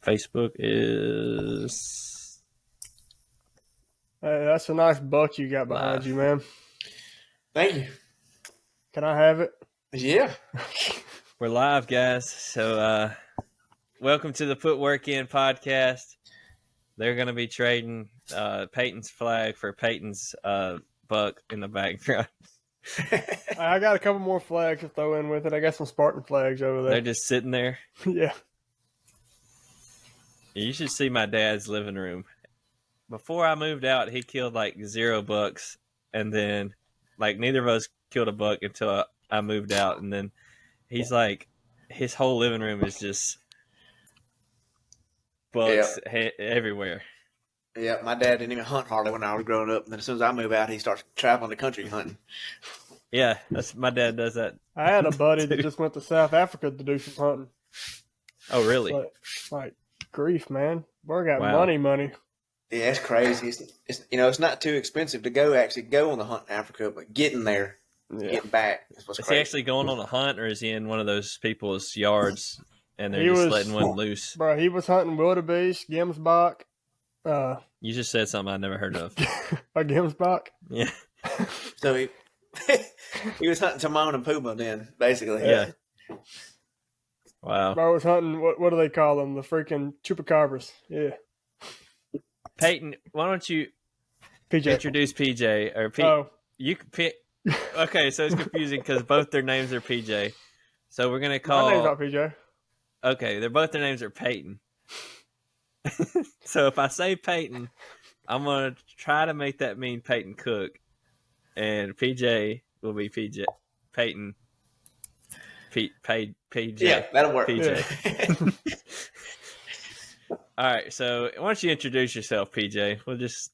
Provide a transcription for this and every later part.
Facebook is Hey, that's a nice buck you got behind live. you, man. Thank you. Can I have it? Yeah. We're live, guys. So welcome to the Put Work In podcast. They're going to be trading Peyton's flag for Peyton's buck in the background. I got a couple more flags to throw in with it. I got some Spartan flags over there. They're just sitting there. Yeah. You should see my dad's living room. Before I moved out, he killed like 0 bucks, and then like neither of us killed a buck until I moved out, and then he's like, his whole living room is just bucks everywhere. Yeah, my dad didn't even hunt hardly when I was growing up, and then as soon as I move out, he starts traveling the country hunting. Yeah, my dad does that. I had a buddy that just went to South Africa to do some hunting. Oh, really? Like grief, man. We're got Wow. money. Yeah, it's crazy. It's not too expensive to go on the hunt in Africa, but getting there, getting back is what's Is crazy. he actually going on a hunt, or is he in one of those people's yards and they're just letting one loose? Bro, he was hunting wildebeest, gemsbok. You just said something I never heard of. A gemsbok? Yeah. So he was hunting Timon and Pumbaa then, basically. Yeah. Wow. Bro was hunting, what do they call them? The freaking chupacabras. Yeah. Peyton, why don't you PJ. introduce PJ or P? Oh. You can pick. Okay, so it's confusing because both their names are PJ. So we're gonna call. My name's not PJ. Okay, their names are Peyton. So if I say Peyton, I'm gonna try to make that mean Peyton Cook, and PJ will be PJ Peyton. PJ. Yeah, that'll work. PJ. All right, so why don't you introduce yourself, PJ? We'll just.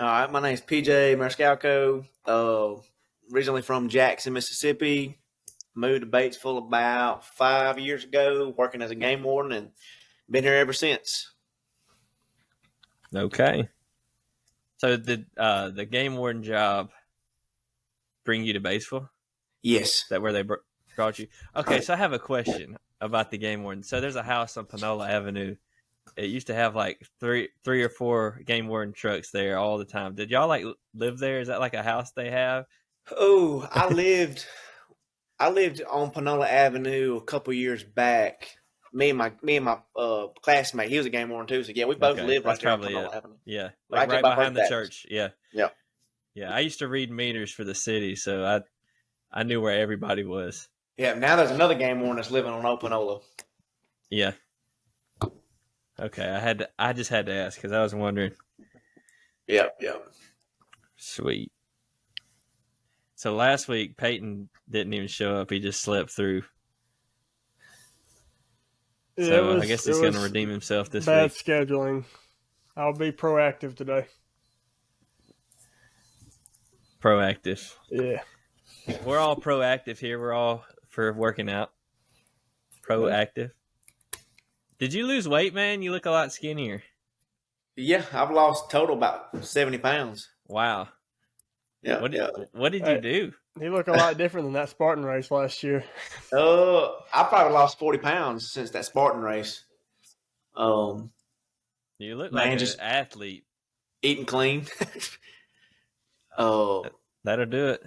All right, my name's PJ Marascalco. Originally from Jackson, Mississippi. Moved to Batesville about 5 years ago, working as a game warden, and been here ever since. Okay. So did the game warden job bring you to Batesville? Yes. Is that where they brought you? Okay, so I have a question about the game warden. So there's a house on Panola Avenue. It used to have like three or four game warden trucks there all the time. Did y'all like live there? Is that like a house they have? Oh, I lived on Panola Avenue a couple years back. Me and my classmate, he was a game warden too. So yeah, we both lived right there on Panola Avenue. Yeah, like right behind the church. Yeah. Yeah. Yeah, I used to read meters for the city, so I knew where everybody was. Yeah, now there's another game warden that's living on Old Panola. Yeah. Okay, I just had to ask because I was wondering. Yep. Sweet. So last week Peyton didn't even show up; he just slept through. Yeah, So I guess he's going to redeem himself this bad week. scheduling. I'll be proactive today. Proactive. Yeah. We're all proactive here. We're all for working out. Proactive. Did you lose weight, man? You look a lot skinnier. Yeah, I've lost total about 70 pounds. Wow. Yeah. What did you do? He looked a lot different than that Spartan race last year. I probably lost 40 pounds since that Spartan race. You look like an athlete. Eating clean. That'll do it.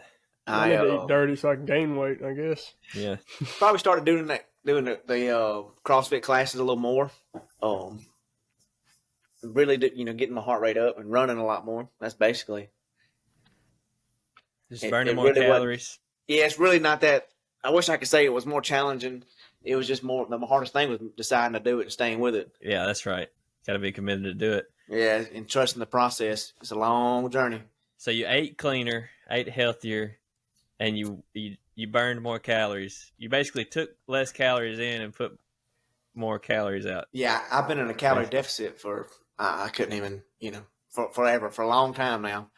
I need to eat dirty so I can gain weight, I guess. Yeah. Probably started doing the CrossFit classes a little more. Really, getting my heart rate up and running a lot more. That's basically. Just burning more calories. Yeah, it's really not that. I wish I could say it was more challenging. It was just more. The hardest thing was deciding to do it and staying with it. Yeah, that's right. Got to be committed to do it. Yeah, and trusting the process. It's a long journey. So you ate cleaner, ate healthier, and you burned more calories. You basically took less calories in and put more calories out. Yeah, I've been in a calorie deficit for I couldn't even forever, for a long time now.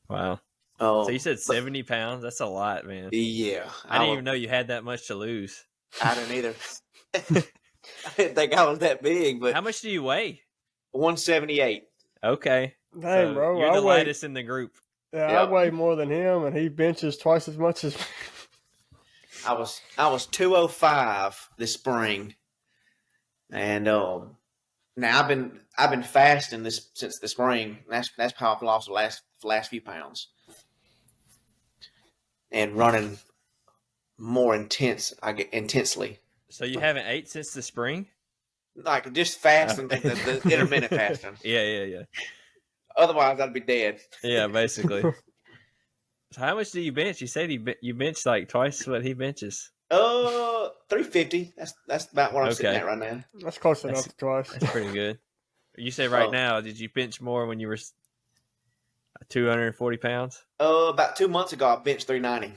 Wow. So you said 70 pounds? That's a lot, man. Yeah. I didn't even know you had that much to lose. I didn't either. I didn't think I was that big, but how much do you weigh? 178. Okay. Dang, bro. You're the lightest in the group. Yeah, yep. I weigh more than him, and he benches twice as much as me. I was 205 this spring, And now I've been fasting this since the spring. That's how I've lost the last few pounds. And running more intensely. So you haven't ate since the spring? Like just fasting, like the intermittent fasting. Yeah. Otherwise, I'd be dead. Yeah, basically. So how much do you bench? You said you bench like twice what he benches. 350. That's about what I'm sitting Okay. at right now. That's close enough to twice. That's pretty good. You said right now, did you bench more when you were 240 pounds? About 2 months ago, I benched 390.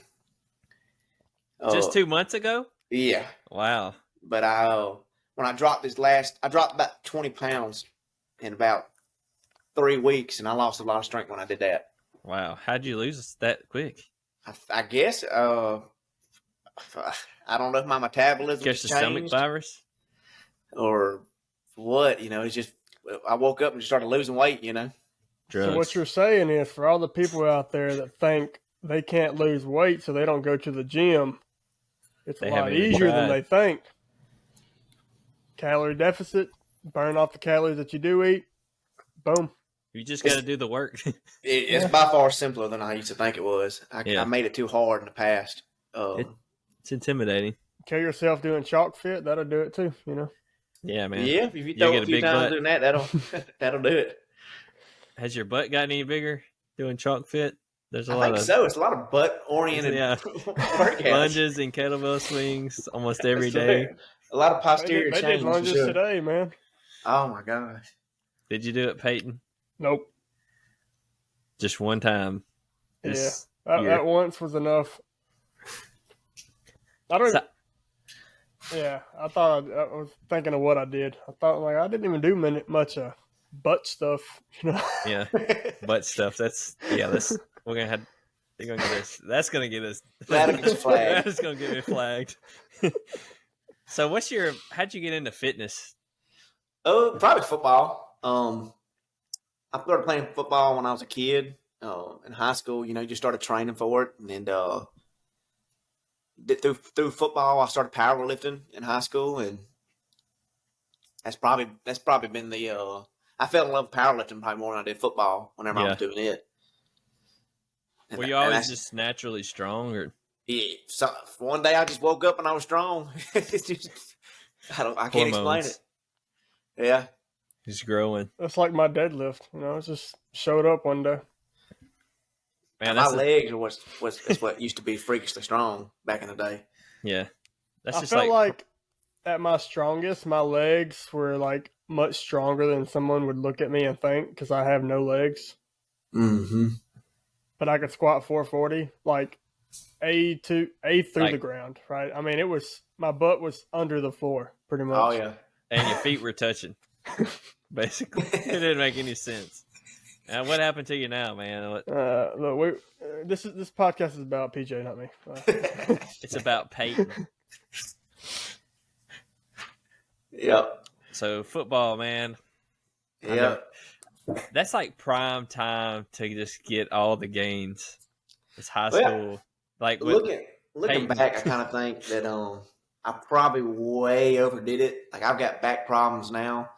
Just 2 months ago? Yeah. Wow. But when I dropped I dropped about 20 pounds in about 3 weeks, and I lost a lot of strength when I did that. Wow. How'd you lose that quick? I guess, I don't know if my metabolism Catch has the changed stomach virus? or what. It's just I woke up and just started losing weight. Drugs. So what you're saying is, for all the people out there that think they can't lose weight so they don't go to the gym, it's a lot easier than they think. Calorie deficit, burn off the calories that you do eat, boom. You just got to do the work. It's by far simpler than I used to think it was. I made it too hard in the past. It's intimidating. Kill yourself doing chalk fit, that'll do it too, Yeah, man. Yeah, if you throw a few times doing that, that'll do it. Has your butt got any bigger doing chalk fit? There's a I lot think of so. It's a lot of butt oriented workouts. Lunges and kettlebell swings almost every day. A lot of posterior They did lunges today, man. Oh my gosh. Did you do it, Peyton? Nope. Just one time. That once was enough. I thought I was thinking of what I did. I thought I didn't even do much butt stuff. Yeah, butt stuff. We're gonna have. They're gonna get us. That's gonna get us. That'll get flagged. That's gonna get me flagged. So, how'd you get into fitness? Probably football. I started playing football when I was a kid. In high school, just started training for it, and then through football, I started powerlifting in high school, and that's probably been the. I fell in love with powerlifting probably more than I did football whenever I was doing it. And were you always just naturally strong, or? Yeah. So one day I just woke up and I was strong. It's just, I can't explain it. Yeah. He's growing. That's like my deadlift. It just showed up one day. Man, my legs are what used to be freakishly strong back in the day. Yeah. I felt like at my strongest, my legs were like much stronger than someone would look at me and think, because I have no legs. Mm-hmm. But I could squat 440, like A through the ground, right? I mean, my butt was under the floor pretty much. Oh yeah. And your feet were touching. Basically. It didn't make any sense. Now, what happened to you now, man? Look, this podcast is about PJ, not me. It's about Peyton. Yep. So football, man. Yep. That's like prime time to just get all the gains. It's high school. Yeah. Like looking back, I kind of think that I probably way overdid it. Like I've got back problems now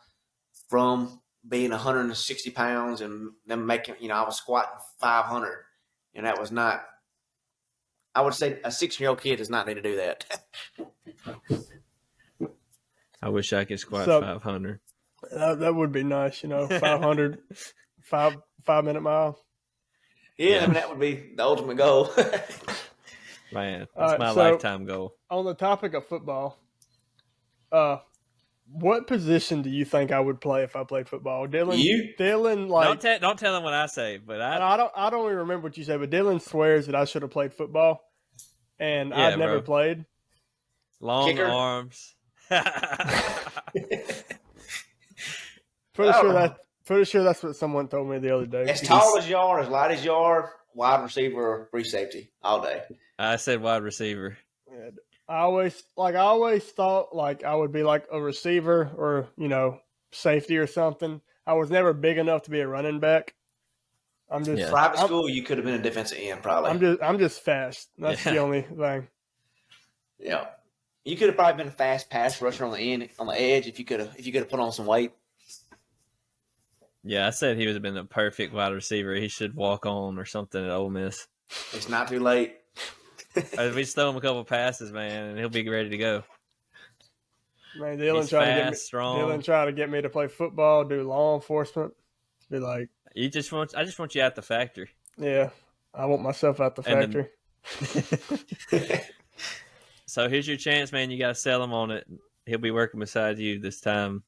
from being 160 pounds and them making, I was squatting 500, and that was not. I would say a 6-year-old kid does not need to do that. I wish I could squat 500. That would be nice, 500, 5-minute mile. Yeah, I mean, that would be the ultimate goal. Man, that's my lifetime goal. On the topic of football, what position do you think I would play if I played football? Dylan, like don't tell him what I say, but I don't even remember what you said, but Dylan swears that I should have played football, and I've never played. Long Kicker. Arms. Pretty sure that's what someone told me the other day. As tall as you are, as light as you are, wide receiver or free safety all day. I said wide receiver. I always thought like I would be like a receiver or safety or something. I was never big enough to be a running back. Private school, you could have been a defensive end probably. I'm just fast. That's the only thing. Yeah. You could have probably been a fast pass rusher on the edge if you could have put on some weight. Yeah, I said he would have been the perfect wide receiver. He should walk on or something at Ole Miss. It's not too late. If we just throw him a couple passes, man, and he'll be ready to go. Man, Dylan He's trying fast, to get me. strong. Dylan trying to get me to play football, do law enforcement. Be like, I just want you at the factory. yeah, I want myself out the And factory. So here's your chance, man. You got to sell him on it. He'll be working beside you this time.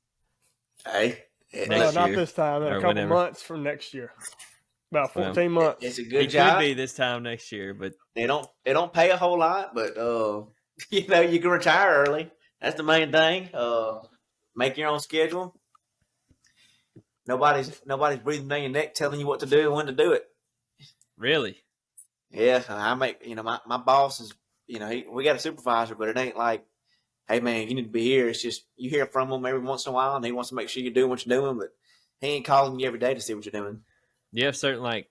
Hey, No, not year, this time. In a or couple whenever. months from next year. About 14 months. it's a He good job. could be this time next year, but They don't pay a whole lot, but you can retire early. That's the main thing. Make your own schedule. Nobody's breathing down your neck telling you what to do and when to do it. really, Yeah, I make my boss is we got a supervisor, but it ain't like, hey man, you need to be here. It's just you hear from him every once in a while, and he wants to make sure you're doing what you're doing, but he ain't calling you every day to see what you're doing. you have certain like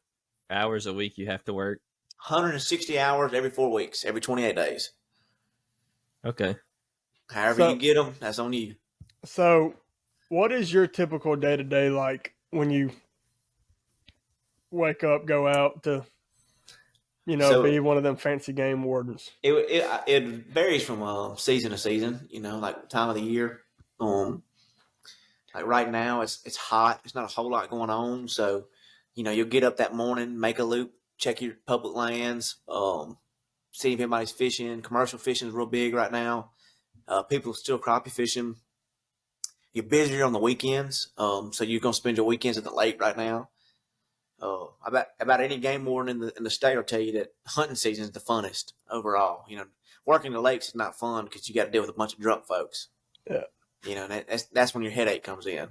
hours a week you have to work. 160 hours every 4 weeks, every 28 days. Okay. However you get them, that's on you. So, what is your typical day-to-day like when you wake up, go out to, be one of them fancy game wardens? It varies from season to season, like time of the year. Like right now, it's hot. It's not a whole lot going on, so you'll get up that morning, make a loop, check your public lands, see if anybody's fishing. Commercial fishing is real big right now. People are still crappie fishing. You're busier on the weekends, so you're gonna spend your weekends at the lake right now. About any game warden in the state will tell you that hunting season is the funnest overall. Working the lakes is not fun because you got to deal with a bunch of drunk folks. Yeah. That's when your headache comes in.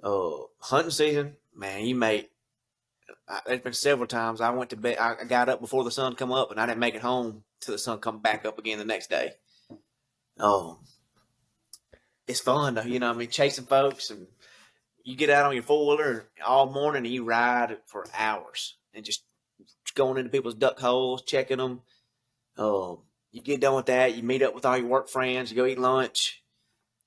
Hunting season, man, there's been several times I went to bed. I got up before the sun come up, and I didn't make it home till the sun come back up again the next day. It's fun though, chasing folks, and you get out on your four-wheeler all morning and you ride for hours and just going into people's duck holes, checking them. You get done with that, you meet up with all your work friends, you go eat lunch,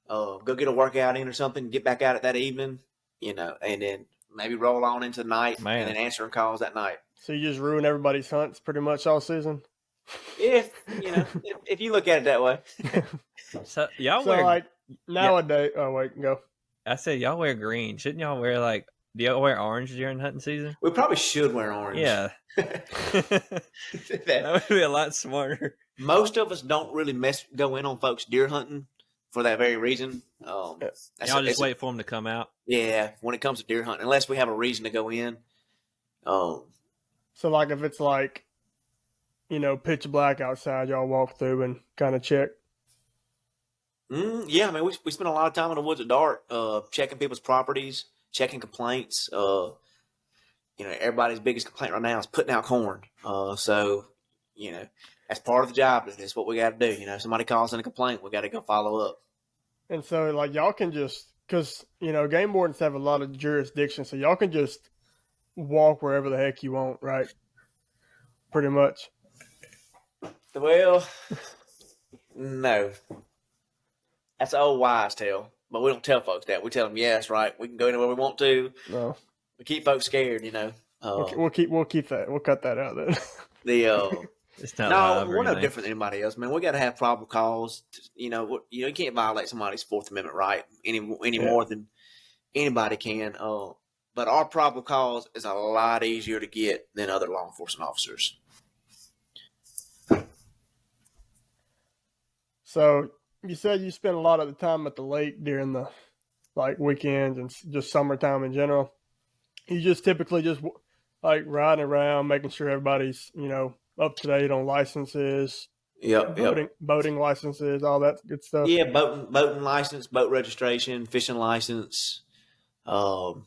go get a workout in or something, get back at it that evening, and then maybe roll on into the night and then answering calls that night. So you just ruin everybody's hunts pretty much all season? If you look at it that way. So y'all So wear like nowadays, oh wait, go. I said y'all wear green. Shouldn't y'all wear do y'all wear orange during hunting season? We probably should wear orange. Yeah. That would be a lot smarter. Most of us don't really go in on folks deer hunting for that very reason. Y'all just wait for them to come out. Yeah, when it comes to deer hunting, unless we have a reason to go in. So like if it's like, pitch black outside, y'all walk through and kind of check. Yeah, we spend a lot of time in the woods at dark, checking people's properties, checking complaints. Everybody's biggest complaint right now is putting out corn. So that's part of the job. That's what we got to do. Somebody calls in a complaint, we got to go follow up. And so like y'all can just, because game wardens have a lot of jurisdiction, so y'all can just walk wherever the heck you want, right? Pretty much. Well, no. That's an old wives' tale, but we don't tell folks that. We tell them, yeah, that's right. We can go anywhere we want to. No. We keep folks scared, We'll keep that. We'll cut that out then. It's not we're no different than anybody else, man. We got to have probable cause. You can't violate somebody's Fourth Amendment right any more than anybody can. But our probable cause is a lot easier to get than other law enforcement officers. So you said you spend a lot of the time at the lake during the weekends and just summertime in general. You just typically just riding around, making sure everybody's up to date on licenses, boating licenses, all that good stuff. Yeah, boating license, boat registration, fishing license. You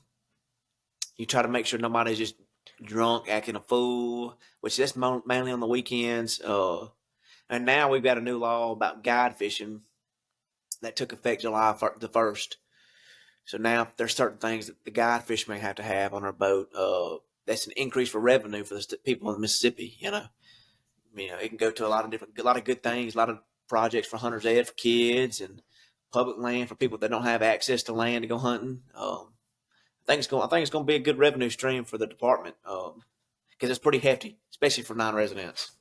try to make sure nobody's just drunk, acting a fool, which that's mainly on the weekends. And now we've got a new law about guide fishing that took effect July the 1st. So now there's certain things that the guide fishermen have to have on our boat. That's an increase for revenue for the people in Mississippi. It can go to a lot of good things, a lot of projects for hunters ed for kids and public land for people that don't have access to land to go hunting. I think it's going to be a good revenue stream for the department because it's pretty hefty, especially for non-residents.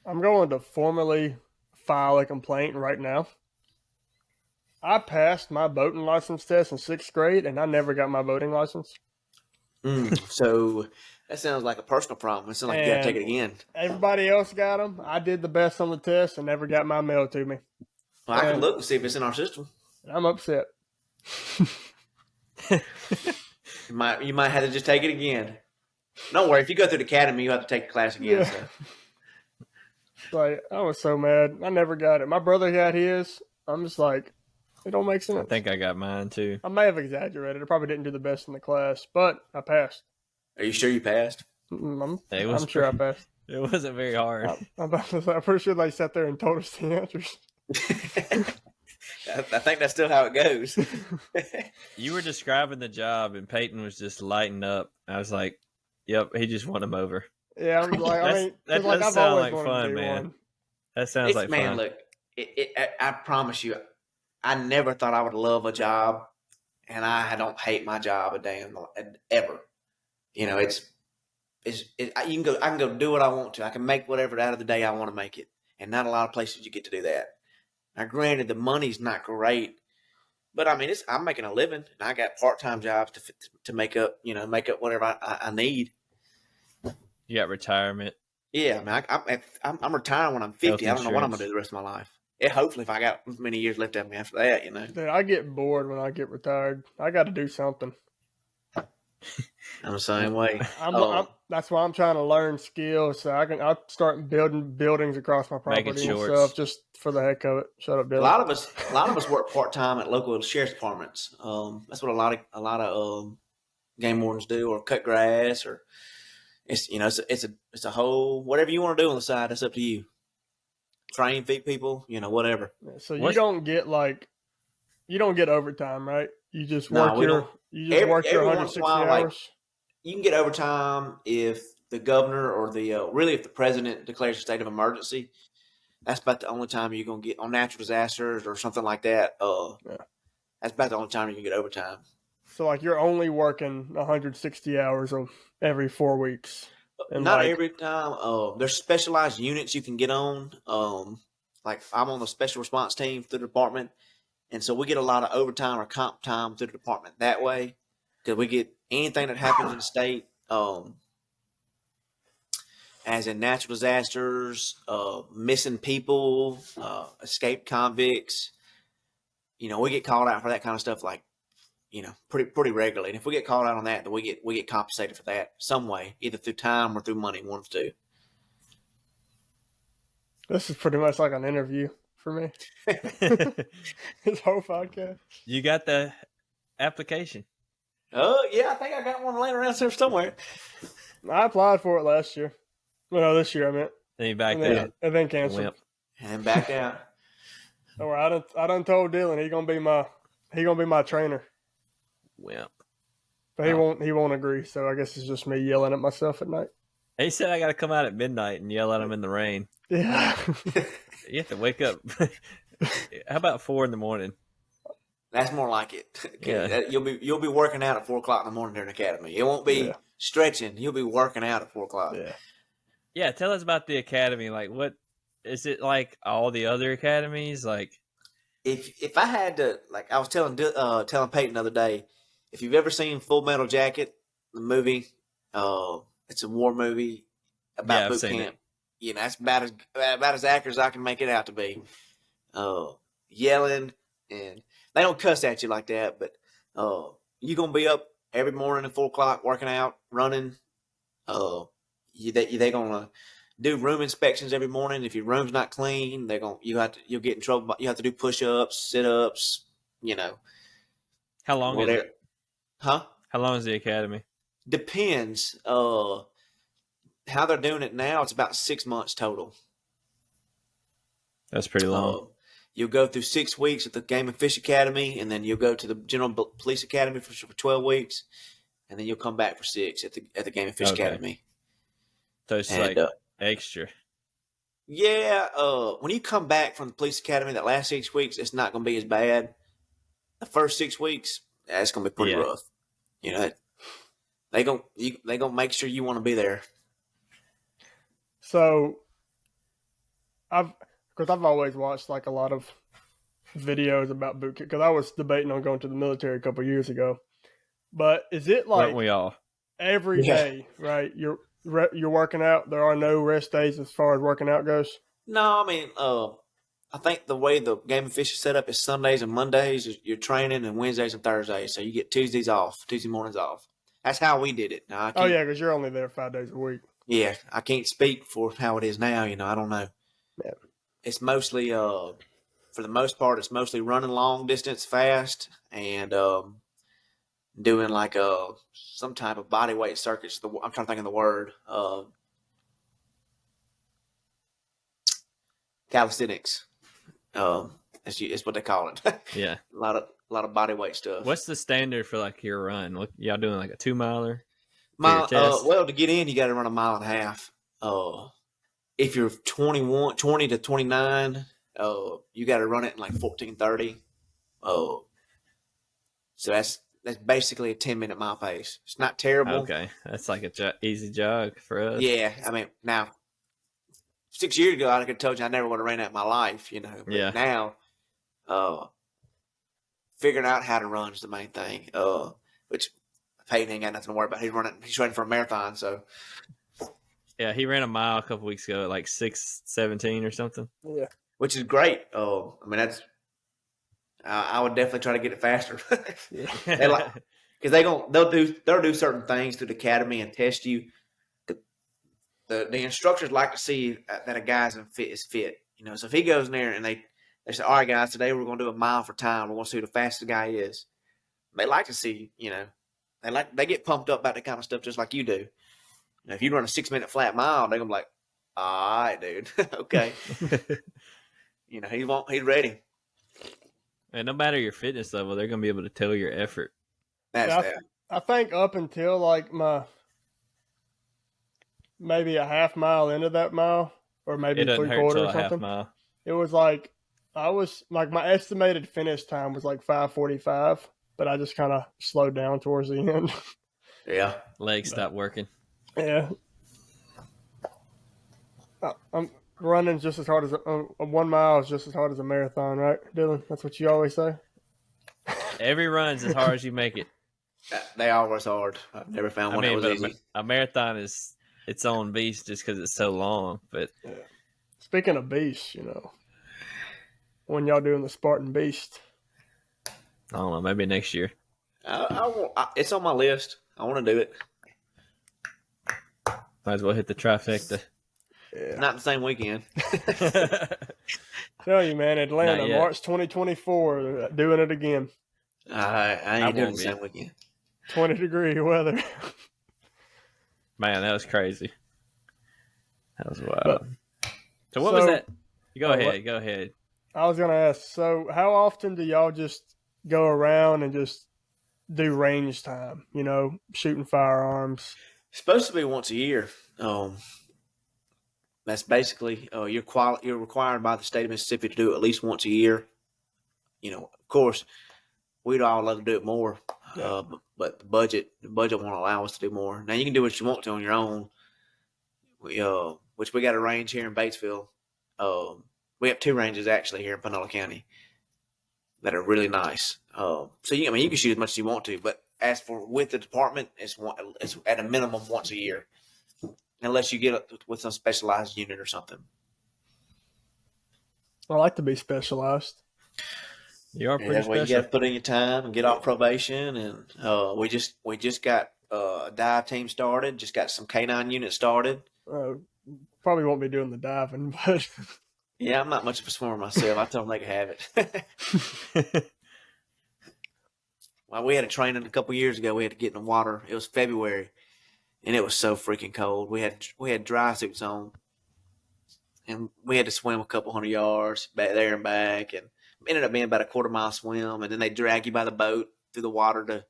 I'm going to formally file a complaint right now. I passed my boating license test in 6th grade, and I never got my boating license. So that sounds like a personal problem. It sounds like you got to take it again. Everybody else got them. I did the best on the test and never got my mail to me. Well, I can look and see if it's in our system. I'm upset. You might have to just take it again. Don't worry. If you go through the academy, you have to take the class again. Yeah. So. Like, I was so mad. I never got it. My brother got his. I'm just like, it don't make sense. I think I got mine too. I may have exaggerated. I probably didn't do the best in the class, but I passed. Are you sure you passed? I'm sure I passed. It wasn't very hard. I'm pretty sure they sat there and told us the answers. I think that's still how it goes. You were describing the job, and Peyton was just lighting up. I was like, "Yep, he just won him over." Yeah, I'm like, that like, does I've sound always like wanted fun, to do man. one. That sounds like man, fun. Look, I promise you, I never thought I would love a job, and I don't hate my job a damn ever. You know, I can go do what I want to. I can make whatever out of the day I want to make it, and not a lot of places you get to do that. Now, granted, the money's not great, but I mean, I'm making a living, and I got part-time jobs to make up whatever I need. You got retirement. Yeah, I mean, I'm retiring when I'm 50. I don't know what I'm gonna do the rest of my life. Yeah, hopefully, if I got many years left of me after that, you know. Dude, I get bored when I get retired. I got to do something. I'm the same way. That's why I'm trying to learn skills so I'll start building buildings across my property and stuff just for the heck of it. Shut up, Dylan. A lot of us work part time at local sheriff's departments. That's what a lot of game wardens do, or cut grass, or it's a whole whatever you want to do on the side. That's up to you. Train, feed people, whatever. So you don't get overtime, right? You just work your 160 hours. Like, you can get overtime if the governor or if the president declares a state of emergency. That's about the only time you're gonna get on natural disasters or something like that. That's about the only time you can get overtime. So like you're only working 160 hours every 4 weeks. And not every time. There's specialized units you can get on. Like I'm on the special response team through the department, and so we get a lot of overtime or comp time through the department that way, because we get anything that happens in the state, as in natural disasters, missing people, escaped convicts. We get called out for that kind of stuff, like, pretty regularly. And if we get called out on that, then we get compensated for that some way, either through time or through money, one of the two. This is pretty much like an interview for me. This whole podcast. You got the application? Yeah, I think I got one laying around here somewhere. I applied for it last year. Well, this year I meant. Then you backed out. And then canceled. Wimp. And backed out. All right, I done told Dylan he gonna be my trainer. Wimp. But he won't agree, so I guess it's just me yelling at myself at night. He said I got to come out at midnight and yell at him in the rain. Yeah. You have to wake up. How about 4 a.m? That's more like it. Yeah. You'll be working out at 4 o'clock in the morning during academy. It won't be stretching. You'll be working out at 4 o'clock. Yeah. Yeah. Tell us about the academy. Like, what is it like? All the other academies, like. If I had to, like, I was telling Peyton the other day, if you've ever seen Full Metal Jacket, the movie, it's a war movie about boot camp. That's about as accurate as I can make it out to be. Yelling, and they don't cuss at you like that, but you're gonna be up every morning at 4 o'clock working out, running. They're gonna do room inspections every morning. If your room's not clean, you'll get in trouble. You have to do push-ups, sit-ups. How long is it? Huh? How long is the academy? Depends. How they're doing it now, it's about 6 months total. That's pretty long. You'll go through 6 weeks at the Game and Fish Academy, and then you'll go to the General Police Academy for 12 weeks, and then you'll come back for 6 at the Game and Fish Academy. So it's extra. Yeah, when you come back from the police academy, that last 6 weeks, it's not going to be as bad. The first 6 weeks, it's going to be pretty Yeah. rough. You know, they gonna make sure you want to be there. So because I've always watched like a lot of videos about boot camp because I was debating on going to the military a couple of years ago. But is it like Weren't we all? every Yeah. day, right? You're working out. There are no rest days as far as working out goes. No, I mean, I think the way the game and fish is set up is Sundays and Mondays you're training, and Wednesdays and Thursdays, so you get Tuesdays off, Tuesday mornings off. That's how we did it. Now, I Oh can't, yeah, because you're only there 5 days a week. yeah, I can't speak for how it is now. You know, I don't know. Yeah. It's mostly, for the most part, it's mostly running long distance fast and doing like some type of body weight circuits. I'm trying to think of the word. Calisthenics. It's what they call it. Yeah. a lot of body weight stuff. What's the standard for like your run? What, y'all doing like a 2 miler? Well, to get in, you got to run a mile and a half. If you're 20 to 29, you got to run it in like 14:30. So that's basically a 10-minute mile pace. It's not terrible. Okay, that's like a easy jog for us. Yeah, I mean, now 6 years ago, I could have told you I never would have ran that in my life, you know. But Yeah. now, figuring out how to run is the main thing. Which Peyton ain't got nothing to worry about. He's running for a marathon, so. Yeah, he ran a mile a couple weeks ago at like 6:17 or something. Yeah. Which is great. I mean, that's. I would definitely try to get it faster. Yeah. Because they'll do certain things through the academy and test you. The instructors like to see that a guy's is fit. You know, so if he goes in there and they say, "All right, guys, today we're going to do a mile for time. We're going to see who the fastest guy is." They like to see, you know, they get pumped up about that kind of stuff just like you do. Now, if you run a 6-minute flat mile, they're gonna be like, "All right, dude, okay." You know, he's ready. And no matter your fitness level, they're gonna be able to tell your effort. I think up until like maybe a half mile into that mile, or maybe It doesn't 3/4 hurt or till a half something. mile. It was like I was like my estimated finish time was like 5:45, but I just kind of slowed down towards the end. Yeah, Legs stop working. Yeah, I'm running just as hard as a 1 mile is just as hard as a marathon, right, Dylan? That's what you always say. Every run's as hard as you make it. they always hard. I've never found one that was easy. A marathon is its own beast just because it's so long. But Yeah. Speaking of beasts, you know, when y'all doing the Spartan Beast, I don't know, maybe next year. It's on my list. I want to do it. Might as well hit the trifecta. yeah, Not the same weekend. tell you, man, Atlanta, Not yet. March 2024, doing it again. I I ain't doing won't the be. same weekend. 20-degree weather. Man, that was crazy. That was wild. But- So what was so- that? Go Oh, ahead. what? Go ahead. I was gonna ask. So, how often do y'all just go around and just do range time? You know, shooting firearms. It's supposed to be once a year. That's basically you're required by the state of Mississippi to do it at least once a year. You know, of course, we'd all love to do it more, Yeah. but the budget won't allow us to do more. Now you can do what you want to on your own. Which we got a range here in Batesville. We have 2 ranges actually here in Panola County that are really nice. So you can shoot as much as you want to, but as for with the department, it's at a minimum once a year, unless you get up with some specialized unit or something. I like to be specialized. You are Yeah, pretty that's where you got special. to put in your time and get off probation. And we just got a dive team started. Just got some K9 units started. Probably won't be doing the diving, but Yeah, I'm not much of a swimmer myself. I told them they could have it. Well, we had a training a couple years ago. We had to get in the water. It was February, and it was so freaking cold. We had dry suits on, and we had to swim a couple hundred yards back there and back, and it ended up being about a 1/4 mile swim. And then they drag you by the boat through the water to.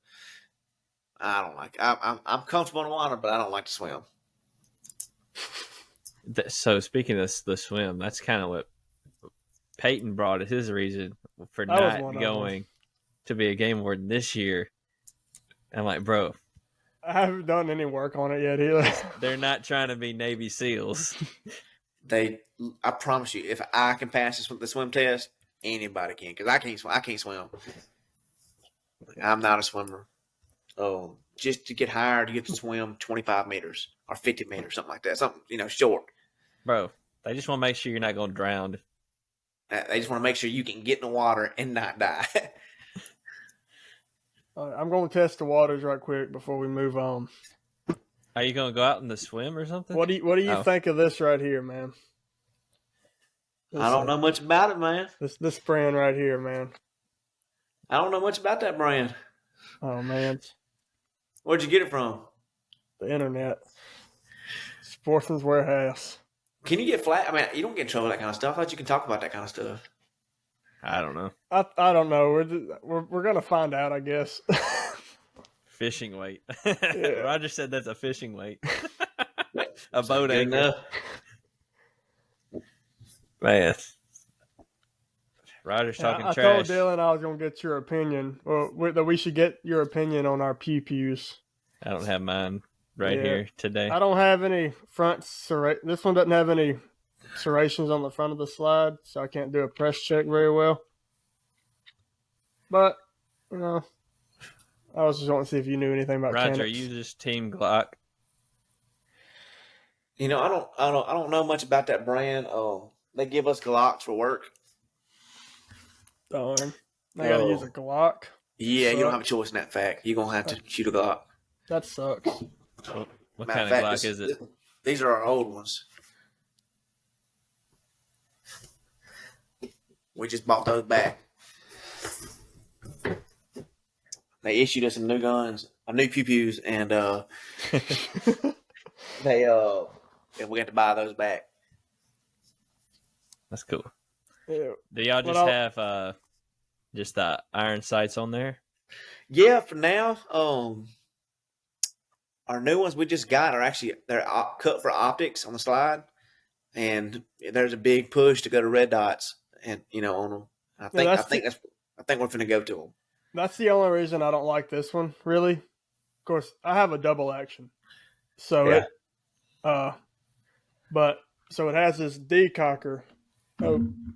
I don't like. I'm comfortable in the water, but I don't like to swim. So speaking of the swim, that's kind of what Peyton brought as his reason for That was not one of going to be a game warden this year. I'm like, bro, I haven't done any work on it yet either. they're not trying to be Navy SEALs. I promise you, if I can pass the swim test, anybody can. Because I can't swim. I can't swim. I'm not a swimmer. Just to get hired, you have to swim 25 meters or 50 meters, something like that. Something, short. Bro, they just want to make sure you're not going to drown. They just want to make sure you can get in the water and not die. I'm going to test the waters right quick before we move on. Are you going to go out in the swim or something? What do you think of this right here, man? I don't know much about it, man. This brand right here, man. I don't know much about that brand. Oh man, Where'd you get it from? the internet. Sportsman's Warehouse. Can you get flat? I mean, you don't get in trouble with that kind of stuff. I thought you can talk about that kind of stuff. I don't know. I don't know. We're gonna find out, I guess. Fishing weight. Yeah. Roger said that's a fishing weight. A boat Good anchor. enough. Man. Roger's talking I trash. told Dylan I was gonna get your opinion, or that we should get your opinion on our pews. I don't have mine right Yeah. here today. I don't have any front This one doesn't have any serrations on the front of the slide, so I can't do a press check very well. But I was just wanting to see if you knew anything about Roger, Canucks. you just Team Glock. I don't know much about that brand. They give us Glocks for work. Darn. I gotta use a Glock. Yeah, you don't have a choice in that fact. You're gonna have to shoot a Glock. That sucks. What Matter kind of fact, Glock is it? These are our old ones. We just bought those back. They issued us some new guns, new pew-pews, and and we got to buy those back. That's cool. Yeah. Do y'all just have just the iron sights on there? Yeah, for now, our new ones we just got are actually they're cut for optics on the slide, and there's a big push to go to red dots, and on them. I think we're finna go to them. That's the only reason I don't like this one, really. Of course, I have a double action, so Yeah. so it has this decocker,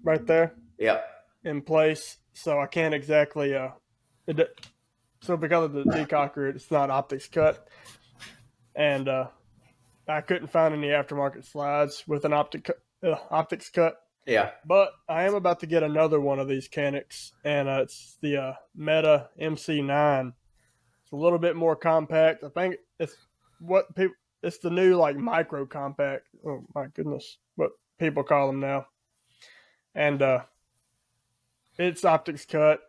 right there Yep. in place, so I can't exactly so because of the decocker, it's not optics cut, and I couldn't find any aftermarket slides with an optics cut. Yeah. But I am about to get another one of these Canucks, and it's the Meta MC9. It's a little bit more compact. I think it's it's the new micro compact. Oh my goodness, what people call them now. And it's optics cut.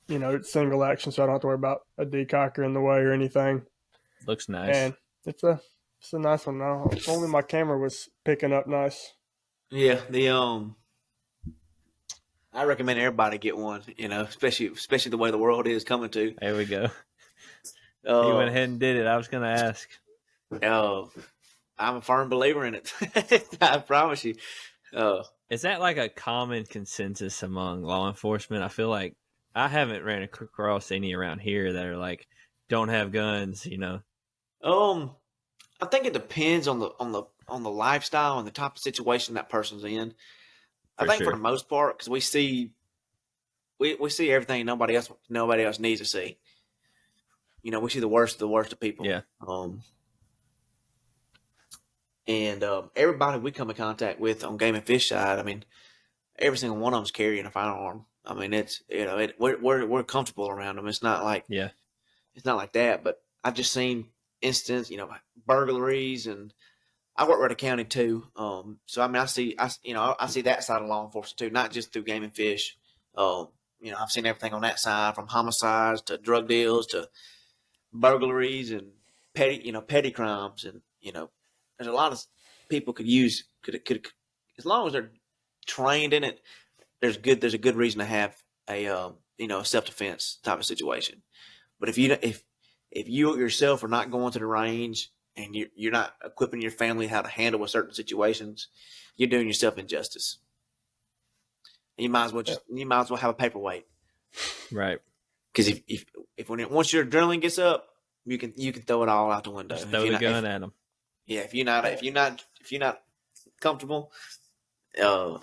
It's single action, so I don't have to worry about a decocker in the way or anything. Looks nice. And it's a nice one now. If only my camera was picking up nice. Yeah, I recommend everybody get one. Especially the way the world is coming to. There we go. He went ahead and did it. I was going to ask. I'm a firm believer in it. I promise you. Is that like a common consensus among law enforcement? I feel like I haven't ran across any around here that are like, don't have guns. I think it depends on the lifestyle and the type of situation that person's in. I think for the most part, because we see everything nobody else needs to see. We see the worst of people. Yeah. And everybody we come in contact with on game and fish side, I mean, every single one of them's carrying a firearm. I mean, it's we're comfortable around them. It's not like it's not like that. But I've just seen instances, burglaries, and I work with the county too. So I mean, I see that side of law enforcement too, not just through game and fish. I've seen everything on that side, from homicides to drug deals to burglaries and petty crimes, and there's a lot of people could as long as they're trained in it. There's a good reason to have a self-defense type of situation. But if you yourself are not going to the range and you're not equipping your family how to handle with certain situations, you're doing yourself injustice. You might as well have a paperweight. Right. Because once your adrenaline gets up, you can throw it all out the window. Just throw the gun at them. Yeah, if you're not comfortable, I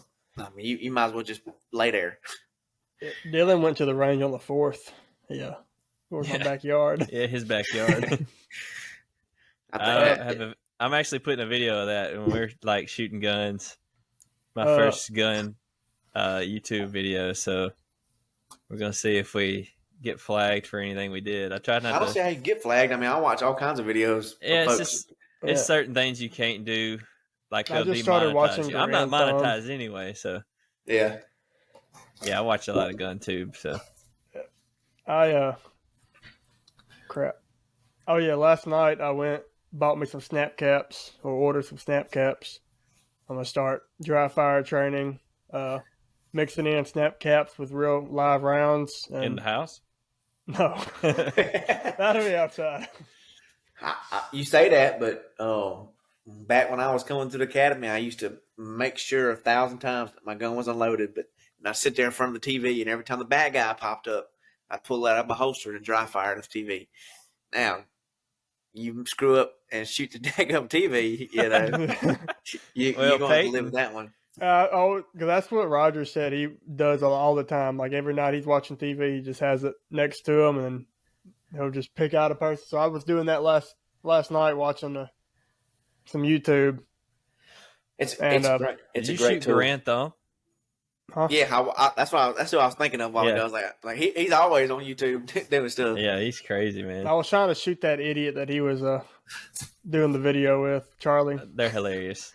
mean, you might as well just lay there. Dylan went to the range on the 4th. Yeah, towards my backyard. Yeah, his backyard. I'm actually putting a video of that when we're like shooting guns. My first gun YouTube video, so we're gonna see if we get flagged for anything we did. I don't see how you get flagged. I mean, I watch all kinds of videos. Yeah, it's certain things you can't do. Like I just started watching. I'm not monetized anyway, so yeah. I watch a lot of gun tube. So crap. Oh yeah, last night I bought me some snap caps or ordered some snap caps. I'm gonna start dry fire training, mixing in snap caps with real live rounds. In the house? No, that'll be outside. You say that, but back when I was coming to the academy, I used to make sure 1,000 times that my gun was unloaded. But I'd sit there in front of the TV, and every time the bad guy popped up, I'd pull that out of my holster and dry fire the TV. Now, you screw up and shoot the daggum TV, you're going to have to live with that one. Because that's what Roger said he does all the time. Like every night he's watching TV, he just has it next to him, and he'll just pick out a person. So I was doing that last night, watching some YouTube. It's great. It's a great tool. Grant though. Huh? Yeah, that's what I was thinking of while ago. I was like he's always on YouTube doing stuff. Yeah, he's crazy, man. I was trying to shoot that idiot that he was doing the video with, Charlie. They're hilarious.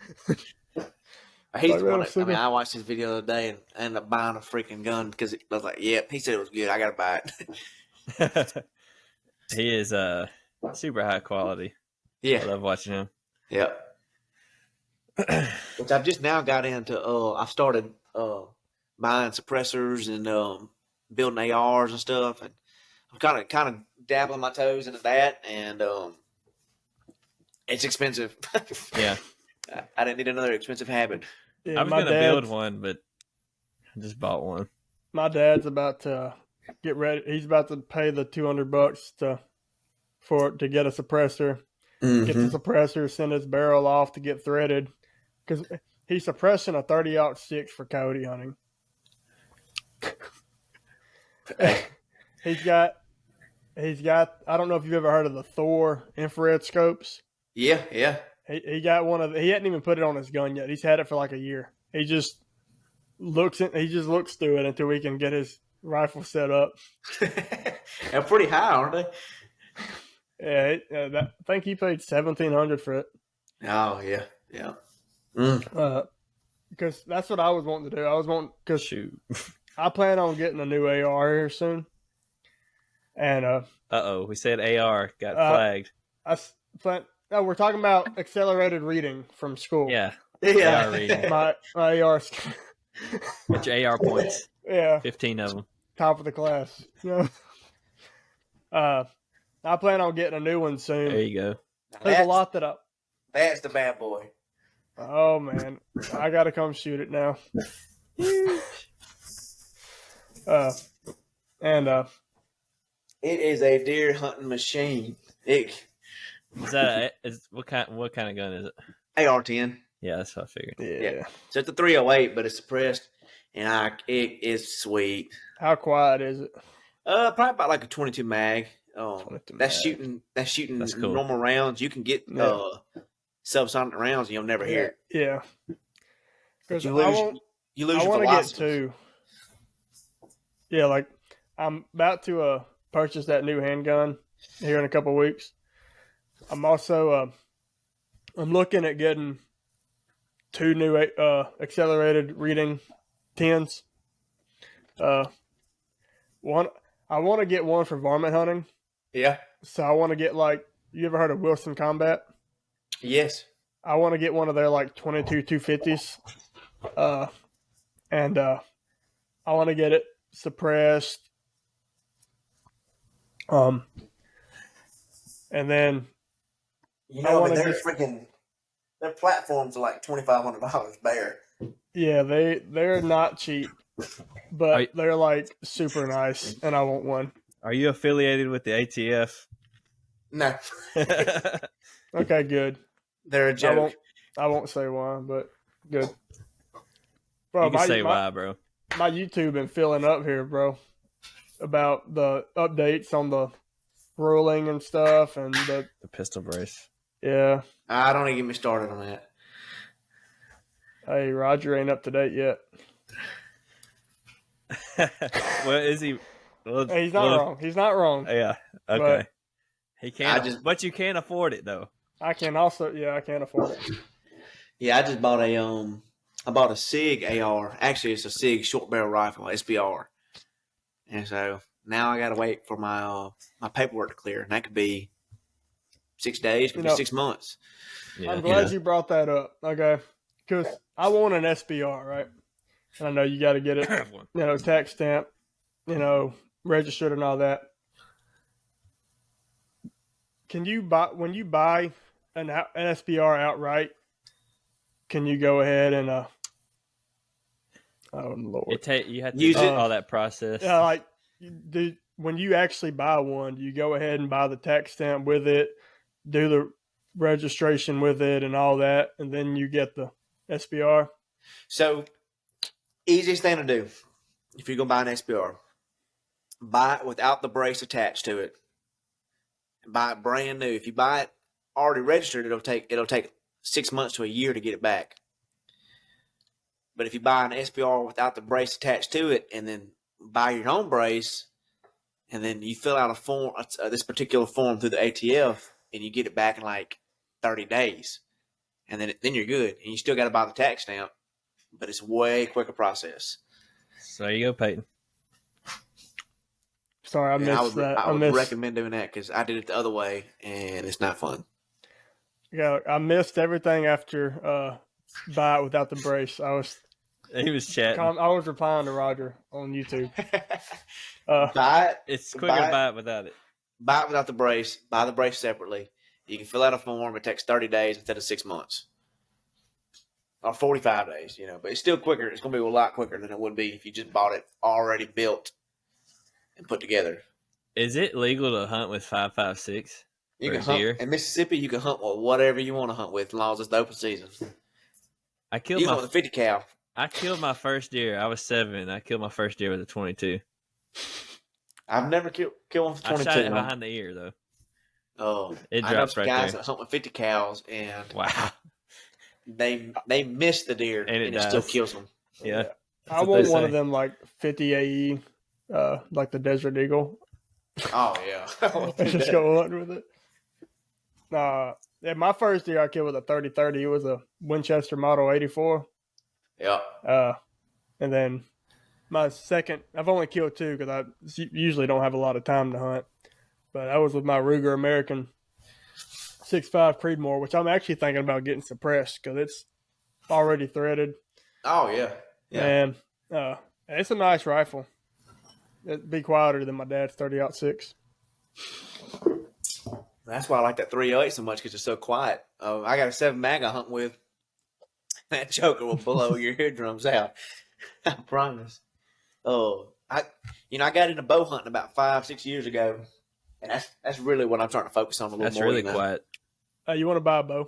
He's the one. I watched his video the other day and ended up buying a freaking gun because I was like, "Yeah." He said it was good. I gotta buy it. He is super high quality. Yeah, I love watching him. Yeah. Which I've just now got into. I've started buying suppressors and building ARs and stuff, and I'm kind of dabbling my toes into that, and it's expensive. Yeah, I didn't need another expensive habit. Yeah, I was going to build one, but I just bought one. My dad's about to get ready. He's about to pay the $200 to get a suppressor. Mm-hmm. Get the suppressor, send his barrel off to get threaded, because he's suppressing a 30-06 for coyote hunting. He's got. I don't know if you've ever heard of the Thor infrared scopes. Yeah. He got one of. He hadn't even put it on his gun yet. He's had it for like a year. He just looks through it until we can get his rifle set up. They're pretty high, aren't they? Yeah, I think he paid $1,700 for it. Oh yeah. Because that's what I was wanting to do. Because I plan on getting a new AR here soon. And we said AR got flagged. We're talking about accelerated reading from school. Yeah. AR reading. My AR. Get your AR points. Yeah. 15 of them. Top of the class. I plan on getting a new one soon. There you go. There's a lot that That's the bad boy. Oh man, I gotta come shoot it now. It is a deer hunting machine. What kind of gun is it? AR-10. Yeah, that's what I figured. Yeah. So it's a 308, but it's suppressed, and it is sweet. How quiet is it? Probably about like a 22 mag. 22 that's mag. shooting That's cool. normal rounds. You can get subsonic rounds, and you'll never hear it. Yeah. But Because you lose I your want to get velocity. two. Yeah, like I'm about to purchase that new handgun here in a couple of weeks. I'm also I'm looking at getting two new accelerated reading 10s. One, I want to get one for varmint hunting. Yeah. So I want to get you ever heard of Wilson Combat? Yes. I want to get one of their 22 250s. And I want to get it suppressed. And then You know, wanna they're just- freaking. Their platforms are like $2,500 bare. Yeah, they're not cheap, but Are- they're like super nice, and I want one. Are you affiliated with the ATF? No, Okay, good. they're a joke. I won't say why, but good. You Bro, can say why, bro. my YouTube been filling up here, bro, about the updates on the ruling and stuff, and The pistol brace. yeah. I don't even get me started on that. Hey, Roger ain't up to date yet. Well, is he? Well, Hey, he's not wrong. He's not wrong. Yeah. Okay. He can't. I just- but you can't afford it though. I can also, I can't afford it. Yeah, I just bought I bought a SIG AR. Actually, it's a SIG short barrel rifle, SBR. And so now I got to wait for my my paperwork to clear, and that could be 6 days, could be 6 months. Yeah. I'm glad you brought that up. Okay, because I want an SBR, right? And I know you got to get it, Have one. tax stamp, registered and all that. Can you buy when you buy an SBR outright? Can you go ahead and oh Lord, You have to Use do it. all that process. yeah, like when you actually buy one, you go ahead and buy the tax stamp with it, do the registration with it, and all that, and then you get the SBR. So, easiest thing to do if you're gonna buy an SBR, buy it without the brace attached to it. Buy it brand new. If you buy it already registered, it'll take 6 months to a year to get it back. But if you buy an SBR without the brace attached to it, and then buy your own brace, and then you fill out a form, this particular form through the ATF, and you get it back in like 30 days, and then you're good. And you still got to buy the tax stamp, but it's a way quicker process. So there you go, Peyton. Sorry, I missed that. I would recommend doing that because I did it the other way, and it's not fun. Yeah, I missed everything after buy it without the brace. He was chatting. I was replying to Roger on YouTube. Buy it. It's quicker to buy it without it. Buy it without the brace. Buy the brace separately. You can fill out a form. It takes 30 days instead of 6 months. Or 45 days, but it's still quicker. It's going to be a lot quicker than it would be if you just bought it already built and put together. Is it legal to hunt with 5.56? You For can a hunt deer? in Mississippi. You can hunt with whatever you want to hunt with, as long as it's the open season. I You killed can hunt with a 50 cal. I killed my first deer. I was 7. I killed my first deer with a 22. I've never killed one for 22. I shot it behind the ear though. Oh, It I know drops some right guys there. that hunt with 50 cals, and Wow. they miss the deer, And it it still dies. kills them. Yeah. I what want they one say. of them like 50 AE, like the Desert Eagle. Oh yeah, Let's just go hunting with it. Yeah, my first deer I killed with a 30-30. It was a Winchester Model 84. Yeah. And then my second, I've only killed 2 because I usually don't have a lot of time to hunt. But I was with my Ruger American 6.5 Creedmoor, which I'm actually thinking about getting suppressed because it's already threaded. Oh yeah. Yeah. And it's a nice rifle. It'd be quieter than my dad's 30-06. That's why I like that 308 so much because it's so quiet. I got a 7 mag I hunt with. That joker will blow your eardrums out. I promise. I got into bow hunting about 5-6 years ago, and that's really what I'm trying to focus on a little That's more. really quiet. You want to buy a bow?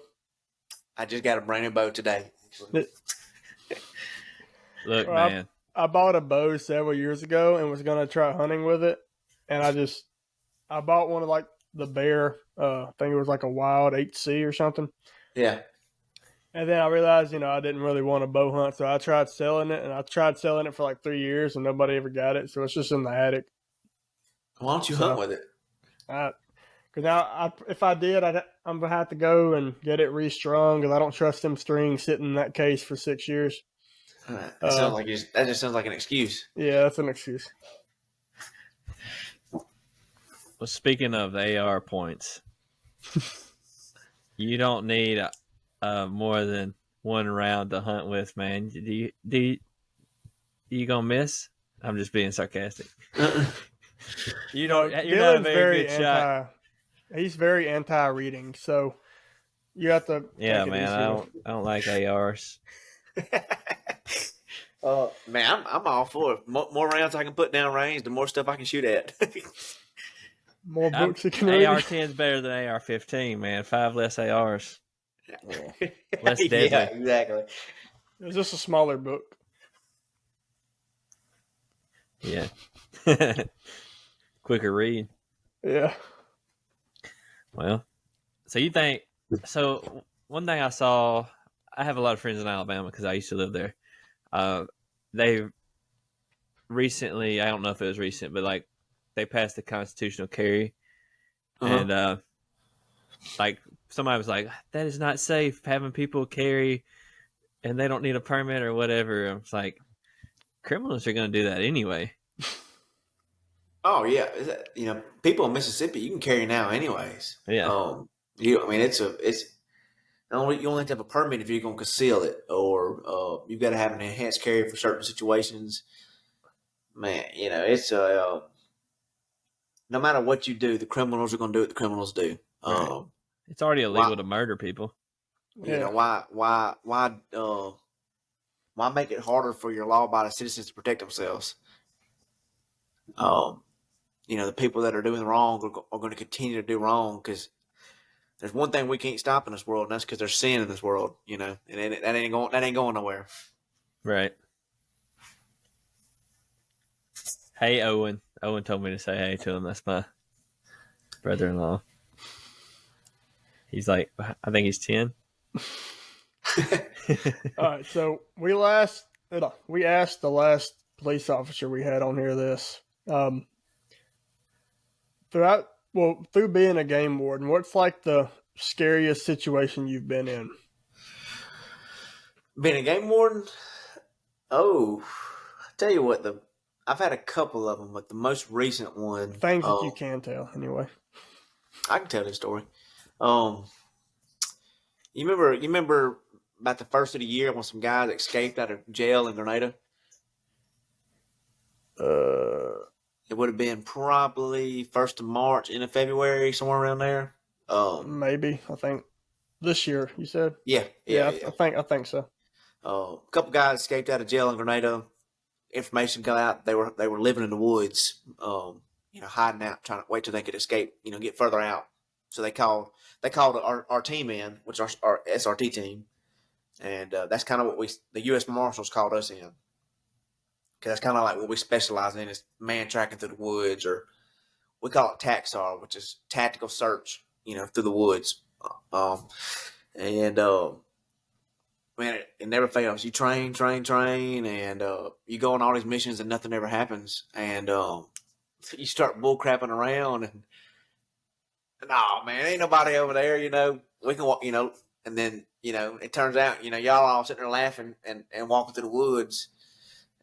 I just got a brand new bow today. Look, Well, man. I bought a bow several years ago and was going to try hunting with it. And I bought one of like the Bear, I think it was like a Wild 8C or something. Yeah. And then I realized, I didn't really want to bow hunt. So I tried selling it, and I tried selling it for like 3 years and nobody ever got it. So it's just in the attic. Why don't you hunt with it? Because now if I did, I'm going to have to go and get it restrung because I don't trust them strings sitting in that case for 6 years. That just sounds like an excuse. Yeah, that's an excuse. Well, speaking of AR points, you don't need more than one round to hunt with, man. You gonna miss? I'm just being sarcastic. You're not a very good shot. He's very anti-reading. So You have to. Yeah, take it man, easy. I don't like ARs. Man, I'm all for it. More rounds I can put down range, the more stuff I can shoot at. More books you can read. AR-10 is better than AR-15, man. 5 less ARs, Yeah. less deadly. Yeah, exactly. It's just a smaller book. Yeah. Quicker read. Yeah. Well, so you think so? One thing I saw, I have a lot of friends in Alabama because I used to live there. They recently, I don't know if it was recent, but like they passed the constitutional carry, and like somebody was like, "That is not safe having people carry, and they don't need a permit or whatever." I was like, criminals are going to do that anyway. Oh yeah, people in Mississippi you can carry now anyways. Yeah. I mean it's you only have to have a permit if you're going to conceal it, or you've got to have an enhanced carry for certain situations. Man, it's no matter what you do, the criminals are going to do what the criminals do. Right. It's already illegal to murder people. Yeah. Why make it harder for your law-abiding citizens to protect themselves? The people that are doing wrong are going to continue to do wrong because there's one thing we can't stop in this world, and that's because there's sin in this world. And that ain't going nowhere. Right. Hey, Owen. Owen told me to say hey to him. That's my brother-in-law. He's like, I think he's 10. All right. So we asked the last police officer we had on here this. Through being a game warden, what's like the scariest situation you've been in? Being a game warden? Oh, I tell you what, I've had a couple of them, but the most recent one. Things that you can tell, anyway. I can tell this story. You remember about the first of the year when some guys escaped out of jail in Grenada? It would have been probably 1st of March, end of February, somewhere around there. Maybe, I think this year. You said? Yeah. I think so. A couple guys escaped out of jail in Grenada. Information got out they were living in the woods, hiding out, trying to wait till they could escape, get further out. So they called our team in, which is our SRT team, and that's kind of what the U.S. Marshals called us in, because that's kind of like what we specialize in is man tracking through the woods, or we call it TACSAR, which is tactical search, through the woods, man, it never fails. You train, and you go on all these missions and nothing ever happens. And you start bull crapping around and, no, man, ain't nobody over there, we can walk, and then, it turns out, y'all all sitting there laughing and walking through the woods.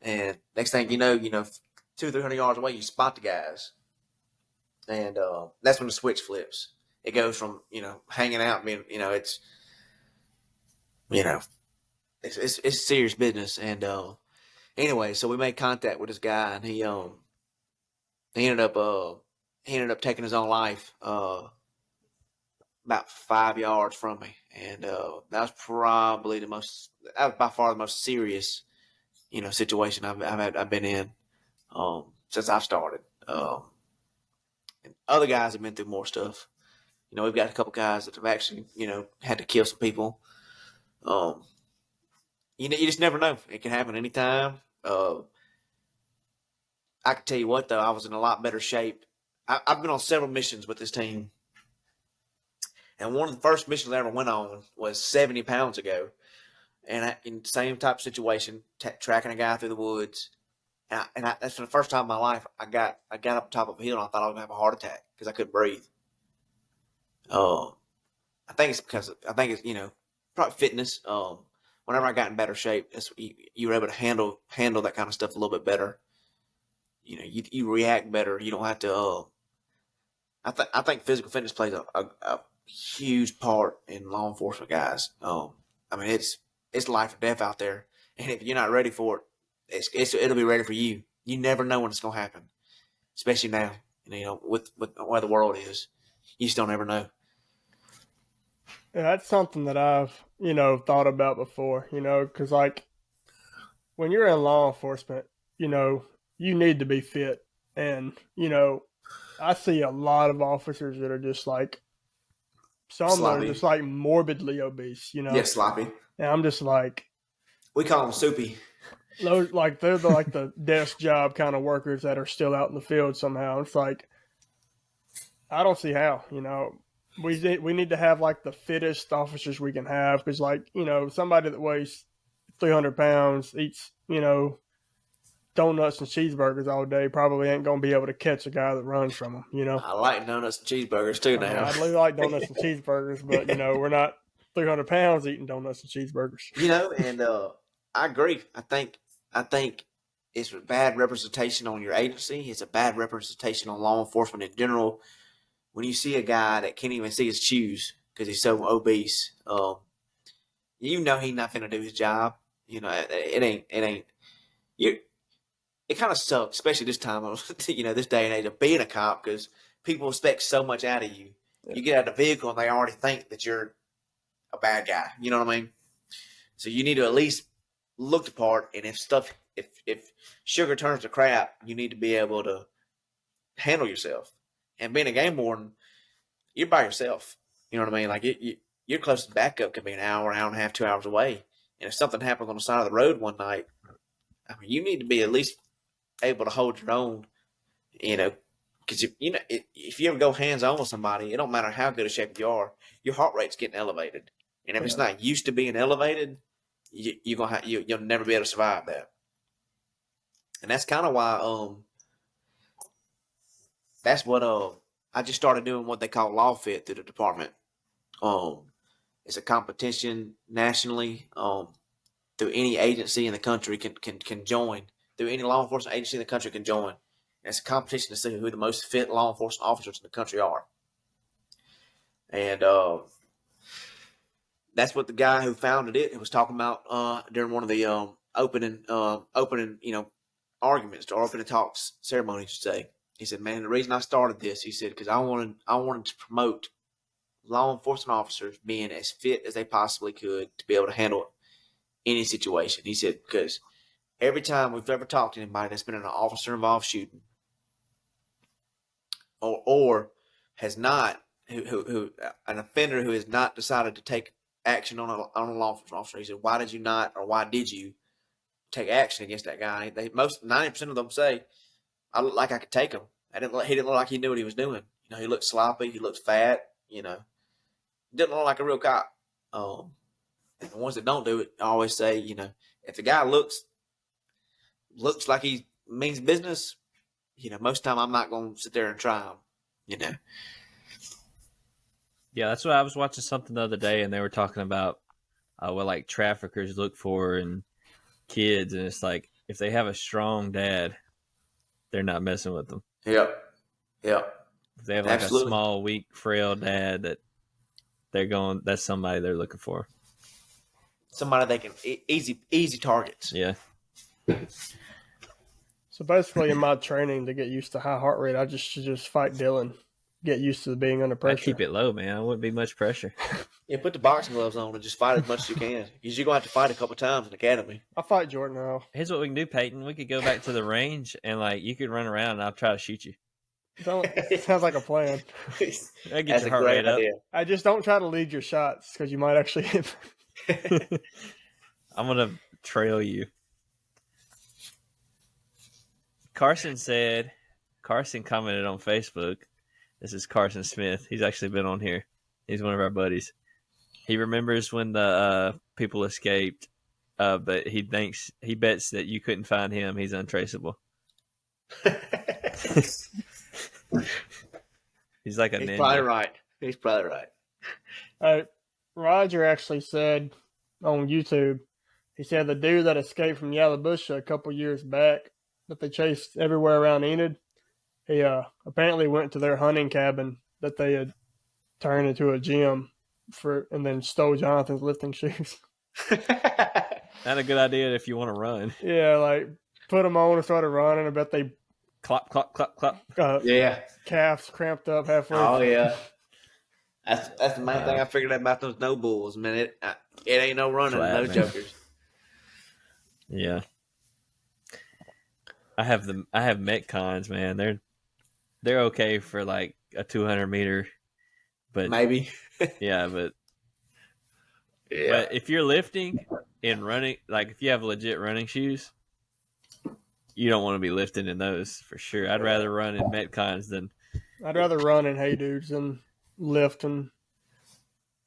And next thing you know, 200-300 yards away, you spot the guys. And that's when the switch flips. It goes from, hanging out, being, it's serious business. And anyway, so we made contact with this guy, and he ended up taking his own life about 5 yards from me, and that was by far the most serious situation I've been in since I've started. And other guys have been through more stuff. We've got a couple guys that have actually had to kill some people. You just never know. It can happen anytime. I can tell you what, though, I was in a lot better shape. I've been on several missions with this team. And one of the first missions I ever went on was 70 pounds ago. And in the same type of situation, tracking a guy through the woods. And that's for the first time in my life, I got up top of a hill and I thought I was going to have a heart attack because I couldn't breathe. I think it's probably fitness. Whenever I got in better shape, you were able to handle that kind of stuff a little bit better. You react better. You don't have to. I think physical fitness plays a huge part in law enforcement, guys. I mean, it's life or death out there, and if you're not ready for it, it'll be ready for you. You never know when it's gonna happen, especially now. With where the world is, you just don't ever know. That's something that I've, thought about before, because like when you're in law enforcement, you need to be fit. And, I see a lot of officers that are just like, some that are Sloppy. just like morbidly obese, Yeah, sloppy. And I'm just like, We call them soupy. those, like they're the desk job kind of workers that are still out in the field somehow. It's like, I don't see how, we need to have like the fittest officers we can have because like somebody that weighs 300 pounds eats donuts and cheeseburgers all day probably ain't gonna be able to catch a guy that runs from them. I like donuts and cheeseburgers too now. I really like donuts and cheeseburgers, but we're not 300 pounds eating donuts and cheeseburgers. And I agree. I think it's a bad representation on your agency. It's a bad representation on law enforcement in general. When you see a guy that can't even see his shoes because he's so obese, he's not finna do his job. It ain't. It kind of sucks, especially this time of this day and age of being a cop because people expect so much out of you. You get out of the vehicle and they already think that you're a bad guy. You know what I mean? So you need to at least look the part. And if sugar turns to crap, you need to be able to handle yourself. And being a game warden, you're by yourself. You know what I mean? Like your closest backup could be an hour and a half, 2 hours away. And if something happens on the side of the road one night, I mean, you need to be at least able to hold your own. Because if you ever go hands on with somebody, it don't matter how good a shape you are, your heart rate's getting elevated. And if it's not used to being elevated, you'll never be able to survive that. And that's kind of why that's what I just started doing what they call Law Fit through the department. It's a competition nationally. Through any agency in the country can join. Through any law enforcement agency in the country can join. And it's a competition to see who the most fit law enforcement officers in the country are. And that's what the guy who founded it was talking about during one of the opening arguments or opening talks ceremonies. Say, he said, "Man, the reason I started this," he said, "because I wanted to promote law enforcement officers being as fit as they possibly could to be able to handle any situation." He said, "Because every time we've ever talked to anybody that's been in an officer-involved shooting, or has not, who an offender who has not decided to take action on a law enforcement officer," he said, "Why did you not, or why did you take action against that guy?" 90% of them say, "I looked like I could take him. He didn't look like he knew what he was doing. He looked sloppy. He looked fat. Didn't look like a real cop." And the ones that don't do it, I always say, if the guy looks like he means business, most of the time I'm not going to sit there and try him. Yeah, that's what I was watching something the other day, and they were talking about what like traffickers look for in kids, and it's like if they have a strong dad, they're not messing with them. Yep. If they have like Absolutely. a small, weak, frail dad, that's somebody they're looking for. Somebody they can easy targets. Yeah. So basically, in my training to get used to high heart rate, I should just fight Dylan, get used to being under pressure. I keep it low, man. It wouldn't be much pressure. Yeah, put the boxing gloves on and just fight as much as you can. Because you're going to have to fight a couple times in the academy. I fight Jordan now. Here's what we can do, Peyton. We could go back to the range and you could run around and I'll try to shoot you. Sounds like a plan. That gets your heart rate up. I just don't try to lead your shots because you might actually hit. I'm gonna trail you. Carson commented on Facebook. This is Carson Smith. He's actually been on here. He's one of our buddies. He remembers when the people escaped, but he bets that you couldn't find him. He's untraceable. He's like a ninja. He's probably right. Roger actually said on YouTube, he said the dude that escaped from Yalobusha a couple years back that they chased everywhere around Enid, he apparently went to their hunting cabin that they had turned into a gym and then stole Jonathan's lifting shoes. Not a good idea if you want to run. Yeah, like put them on and started running. I bet they clop, clop, clop, clop. Yeah. Calves cramped up halfway. Oh, yeah. That's the main thing I figured out about those no bulls, man. It ain't no running, Flat, no man. jokers. Yeah. I have Metcons, man. They're okay for like a 200 meter, but Maybe. yeah, but Yeah. if you're lifting and running, like if you have legit running shoes, you don't want to be lifting in those for sure. I'd rather run in Metcons than. I'd rather run in Hey Dudes than lift and.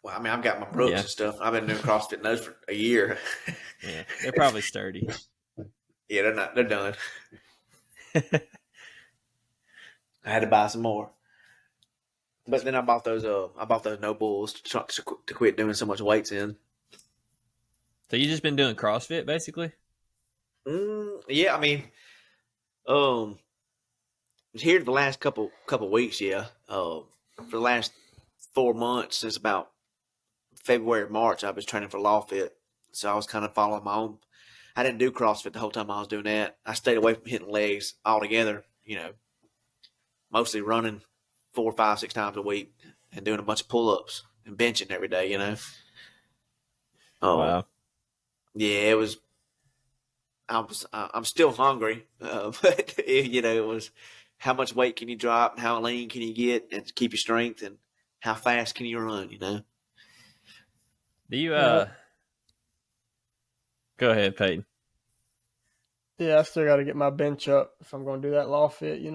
Well, I mean, I've got my Brooks and stuff. I've been doing CrossFit in those for a year. Yeah, they're probably sturdy. Yeah, they're not. They're done. I had to buy some more. But then I bought those no bulls to quit doing so much weights in. So you just been doing CrossFit basically? Yeah, I mean, here the last couple weeks, yeah. For the last 4 months, since about February, March, I was training for LawFit. So I was kind of following my own. I didn't do CrossFit the whole time I was doing that. I stayed away from hitting legs altogether, mostly running 4, 5, 6 times a week and doing a bunch of pull-ups and benching every day, Wow. Yeah, it was. I'm still hungry, but it was how much weight can you drop, and how lean can you get, and to keep your strength, and how fast can you run? Do you Go ahead, Peyton. Yeah, I still got to get my bench up if I'm going to do that law fit. You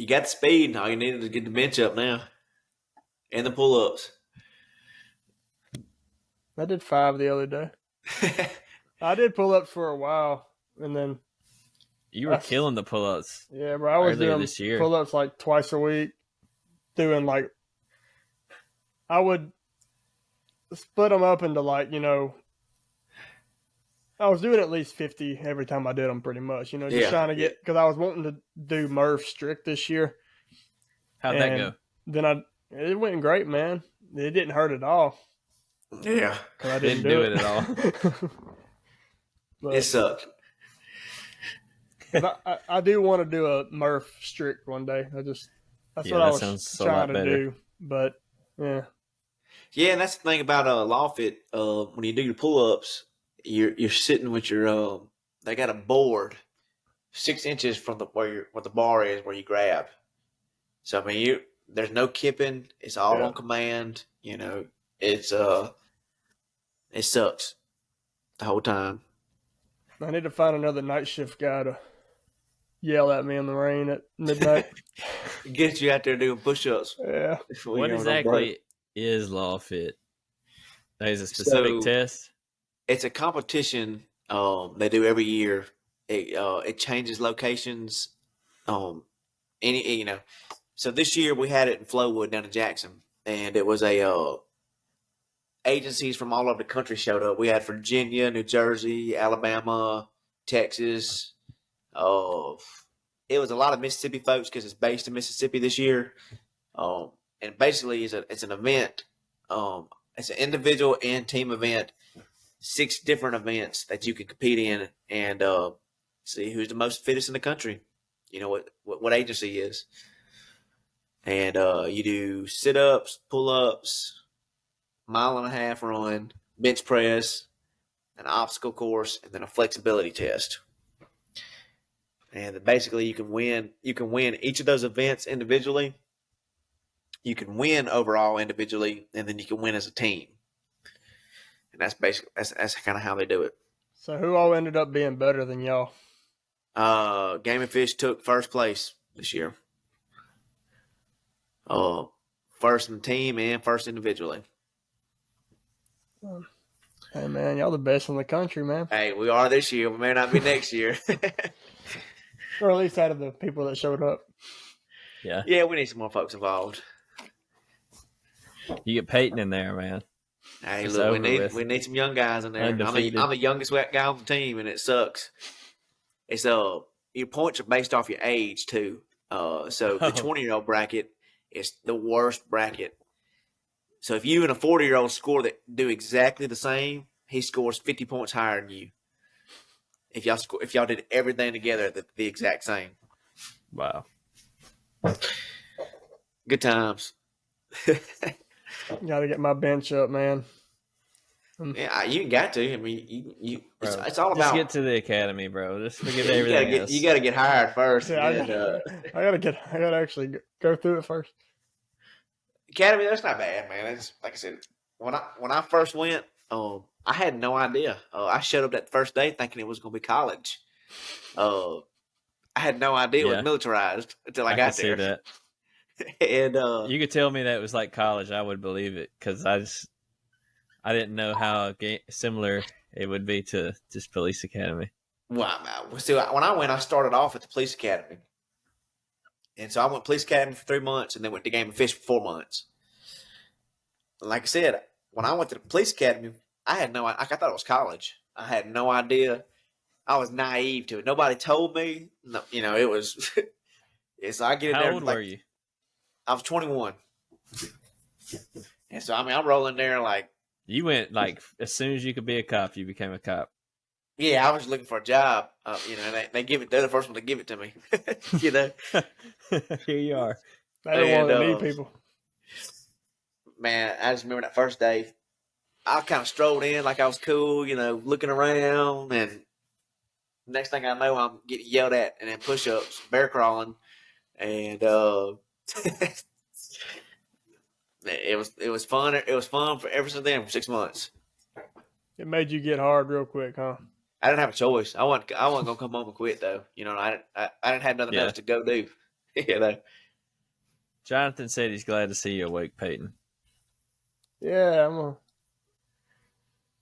got the speed. All you needed to get the bench up now, and the pull-ups. I did 5 the other day. I did pull-ups for a while, and then you were killing the pull-ups. Yeah, bro. I was doing this year. Pull-ups like twice a week. I would split them up into I was doing at least 50 every time I did them, pretty much. Just trying to get, because I was wanting to do Murph strict this year. How'd that go? Then it went great, man. It didn't hurt at all. Yeah, because I didn't do it at all. It sucked. I do want to do a Murph strict one day. That's what I was trying to do. But yeah. Yeah, and that's the thing about LawFit. When you do your pull-ups, you're sitting with your they got a board 6 inches from where the bar is where you grab. So I mean, there's no kipping. It's all on command. It's it sucks the whole time. I need to find another night shift guy to yell at me in the rain at midnight. Get you out there doing push-ups. Yeah. What exactly is LawFit? That is a specific test? It's a competition they do every year. It changes locations. So this year we had it in Flowwood down in Jackson, and it was agencies from all over the country showed up. We had Virginia, New Jersey, Alabama, Texas. It was a lot of Mississippi folks because it's based in Mississippi this year. And basically it's an event. It's an individual and team event. 6 different events that you can compete in and see who's the most fittest in the country. What agency is. And you do sit-ups, pull-ups, 1.5 mile run, bench press, an obstacle course, and then a flexibility test. And basically you can win each of those events individually. You can win overall individually, and then you can win as a team. And that's basically that's kind of how they do it. So who all ended up being better than y'all? Game and Fish took first place this year. First in the team and first individually. Hey man, y'all the best in the country, man. Hey, we are this year. We may not be next year. Or at least out of the people that showed up. Yeah. Yeah, we need some more folks involved. You get Peyton in there, man. Hey, look, we need some young guys in there. I'm the youngest guy on the team, and it sucks. It's your points are based off your age too. So the 20-year-old bracket is the worst bracket. So if you and a 40-year-old score that do exactly the same, he scores 50 points higher than you. If y'all did everything together the exact same. Wow. Good times. Got to get my bench up, man. Yeah, you got to. I mean, Bro, it's all just about. get to the academy, bro. Just forget Yeah, everything else. you gotta get hired first. Yeah, And then, I gotta actually go through it first. academy, that's not bad, man. It's like I said, when I first went, I had no idea. I showed up that first day thinking it was going to be college. I had no idea it was Yeah. militarized until I I got can see there. that. And You could tell me that it was like college, I would believe it because I didn't know how similar it would be to just police academy. see, when I went, I started off at the police academy, and so I went police academy for 3 months, and then went to Game and Fish for 4 months. Like I said, when I went to the police academy, I had no. I thought it was college. I had no idea. I was naive to it. Nobody told me. No, it was. So I get in How there. old were you? I was 21, and so I mean, I'm rolling there like. You went like as soon as you could be a cop, you became a cop. Yeah, I was looking for a job. They give it. They're the first one to give it to me. Here you are. I don't want to And, need people. Man, I just remember that first day. I kind of strolled in like I was cool, looking around, and next thing I know, I'm getting yelled at, and then push-ups, bear crawling, and it was fun. It was fun for ever since then for 6 months. It made you get hard real quick, huh? I didn't have a choice. I wasn't gonna come home and quit though. I didn't have nothing else to go do. Jonathan said he's glad to see you awake, Peyton. Yeah,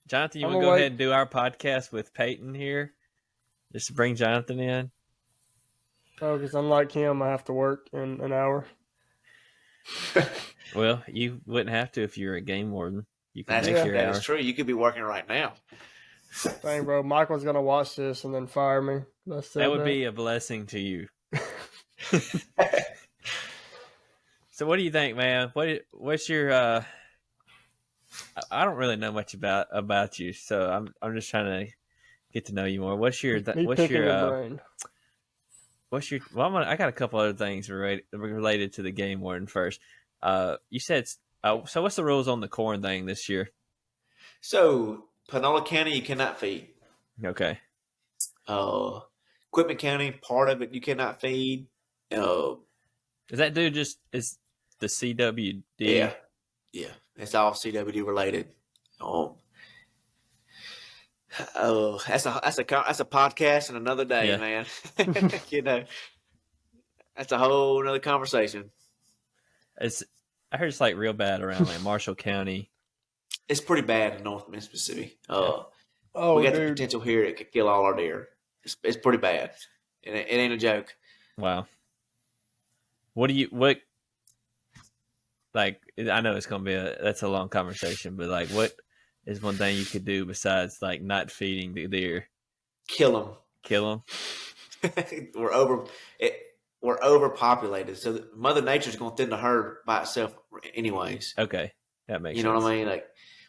Jonathan, you I'm want to go awake. ahead and do our podcast with Peyton here? Just to bring Jonathan in? because unlike him, I have to work in an hour. Well, you wouldn't have to if you were a game warden. You can That make your hour. is true. You could be working right now. Dang, bro, Michael's gonna watch this and then fire me. That would be a blessing to you. So what do you think, man? What's your I don't really know much about you, so I'm just trying to get to know you more. What's your Me what's picking your your brain. what's your well I got a couple other things related to the game warden first. You said so what's the rules on the corn thing this year? So, Panola County, you cannot feed. Okay. Quitman County, part of it you cannot feed. Is that dude is the CWD? Yeah. It's all CWD related. That's a podcast and another day, Yeah. man. That's a whole another conversation. I heard it's like real bad around like Marshall County. It's pretty bad in North Mississippi. Oh, we got the dude. potential here; it could kill all our deer. It's pretty bad. It ain't a joke. Wow. What like I know it's gonna be that's a long conversation, but like what is one thing you could do besides like not feeding the deer? Kill Kill them? them. We're overpopulated, so Mother Nature's going to thin the herd by itself, anyways. Okay, that makes You sense. know what I mean? Like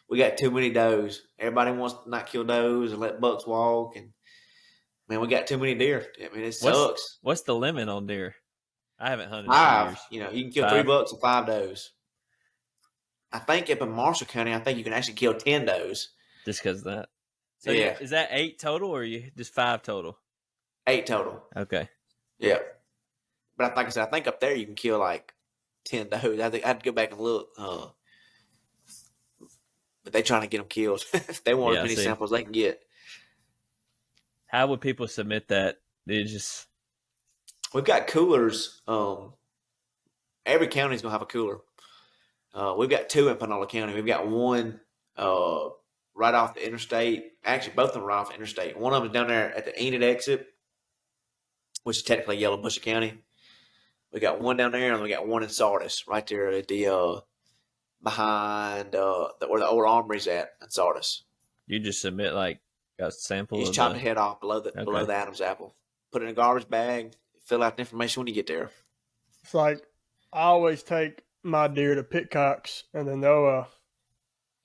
we got too many does. Everybody wants to not kill does and let bucks walk, and man, we got too many deer. I mean, it sucks. What's the limit on deer? I haven't hunted in 5. years. You can kill 5. 3 bucks and 5 does. I think up in Marshall County, I think you can actually kill 10 does. Just because of that. So Yeah. is that 8 total or you just 5 total? 8 total. Okay. Yeah. But like I said, I think up there you can kill like 10 does. I think I had to go back and look. But they trying to get them killed. They want as many samples they can get. How would people submit that? We've got coolers. Every county's gonna have a cooler. We've got 2 in Panola County. We've got one right off the interstate. Actually, both of them are off the interstate. One of them is down there at the Enid exit, which is technically Yellow Bush County. We got one down there, and we got one in Sardis, right there at the behind where the old armory's at in Sardis. You just submit like a sample. You just chop the head off below the Adam's apple. Put it in a garbage bag. Fill out the information when you get there. It's like I always take my deer to Pitcocks, and then they'll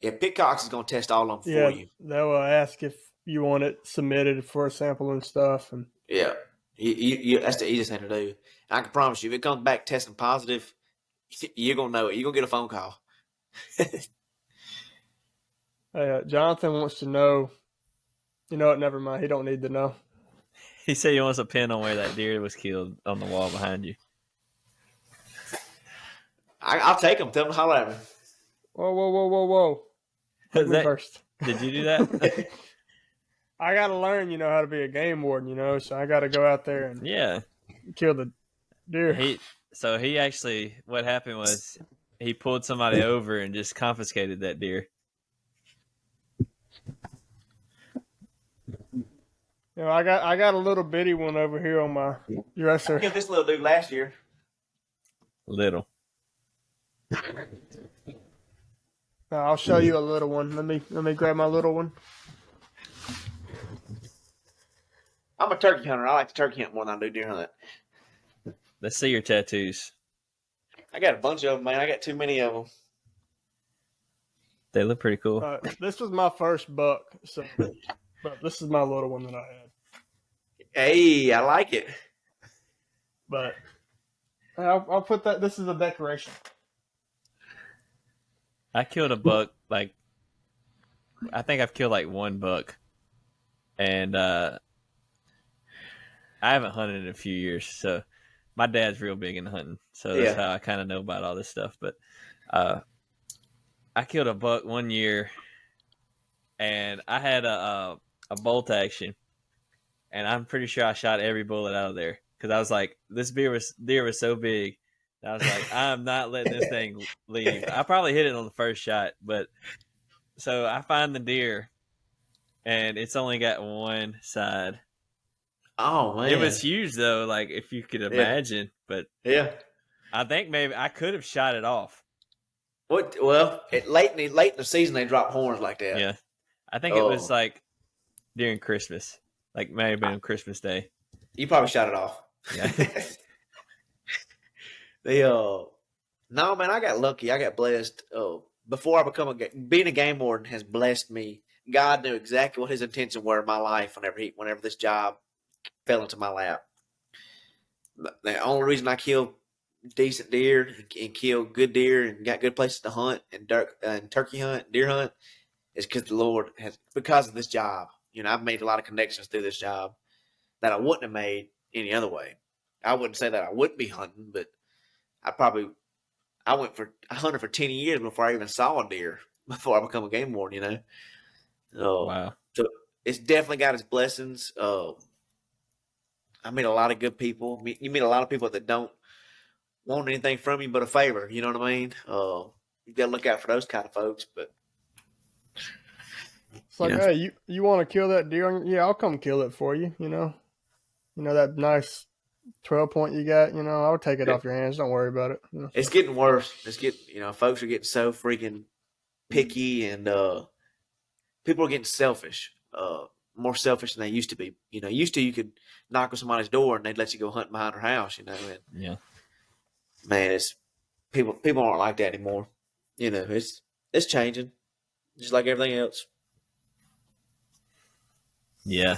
Pitcocks is gonna test all of them for you. They'll ask if you want it submitted for a sample and stuff, and yeah, you that's the easiest thing to do. And I can promise you, if it comes back testing positive, You're gonna know it. You're gonna get a phone call. Hey, Jonathan wants to know. You know what? Never mind. He don't need to know. He said he wants a pin on where that deer was killed on the wall behind you. I'll take him. Tell him to holler at me. Whoa. Take me first. Did you do that? I got to learn, how to be a game warden, so I got to go out there and kill the deer. He actually, what happened was he pulled somebody over and just confiscated that deer. I got a little bitty one over here on my dresser. I killed this little dude last year. Little. I'll show you a little one. Let me grab my little one. I'm a turkey hunter. I like to turkey hunt more than I do deer hunt. Let's see your tattoos. I got a bunch of them, man. I got too many of them. They look pretty cool. This was my first buck, but this is my little one that I had. Hey, I like it. But I'll put that. This is a decoration. I killed a buck. I think I've killed one buck, and I haven't hunted in a few years. So my dad's real big into hunting, so that's how I kind of know about all this stuff. But I killed a buck one year, and I had a bolt action, and I'm pretty sure I shot every bullet out of there because I was like, this deer was so big. I was like, I'm not letting this thing leave. I probably hit it on the first shot, but so I find the deer, and it's only got one side. Oh man, it was huge though, if you could imagine. But I think maybe I could have shot it off. What? Well, late in the season they drop horns like that. Yeah, I think it was during Christmas, may have been on Christmas Day. You probably shot it off. Yeah. No, man, I got lucky. I got blessed. Before I being a game warden has blessed me. God knew exactly what His intentions were in my life whenever this job fell into my lap. The only reason I killed decent deer and killed good deer and got good places to hunt and turkey hunt, deer hunt, is because the Lord because of this job. I've made a lot of connections through this job that I wouldn't have made any other way. I wouldn't say that I wouldn't be hunting, but I hunted for 10 years before I even saw a deer before I become a game warden, Wow. So it's definitely got its blessings. I meet a lot of good people. You meet a lot of people that don't want anything from you but a favor. You know what I mean? You got to look out for those kind of folks. But it's like, hey, you want to kill that deer? Yeah, I'll come kill it for you. That nice 12 point you got. I'll take it off your hands. Don't worry about it. It's getting worse. Folks are getting so freaking picky, and people are getting selfish. More selfish than they used to be. Used to you could knock on somebody's door and they'd let you go hunt behind their house. And, man, it's people aren't like that anymore. It's changing, just like everything else. Yeah,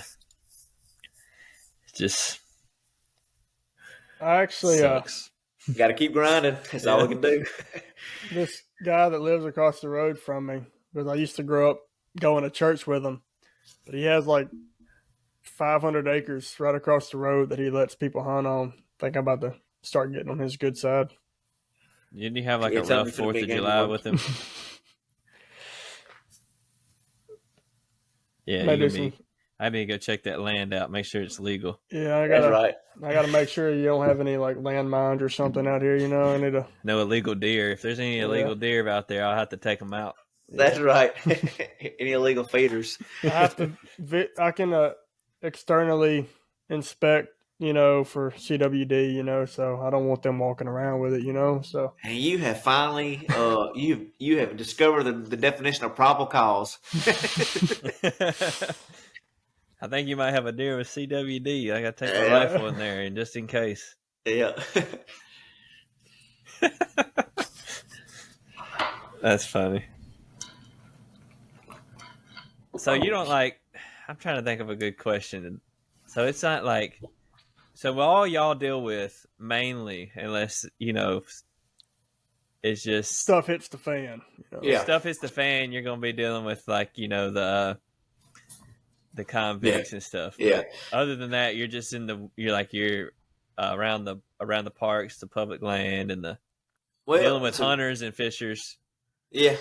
it's just. I actually got to keep grinding. That's all we can do. This guy that lives across the road from me, because I used to grow up going to church with him, but he has 500 acres right across the road that he lets people hunt on. I think I'm about to start getting on his good side. Didn't he have a rough 4th of July with him? Yeah, I need to go check that land out, make sure it's legal. Yeah, I gotta make sure you don't have any landmines or something out here. I need to. No illegal deer. If there's any illegal deer out there, I'll have to take them out. That's right. Any illegal feeders. I can externally inspect, for CWD, so I don't want them walking around with it, so. And you have finally, you have discovered the definition of probable cause. I think you might have a deer with CWD. I got to take my rifle in there, and just in case. Yeah. That's funny. So you don't I'm trying to think of a good question. So it's not so all y'all deal with mainly, unless, it's just stuff hits the fan. Yeah. stuff hits the fan. You're gonna be dealing with like the convicts and stuff. Yeah. But other than that, you're just you're around the parks, the public land, and dealing with hunters and fishers. Yeah.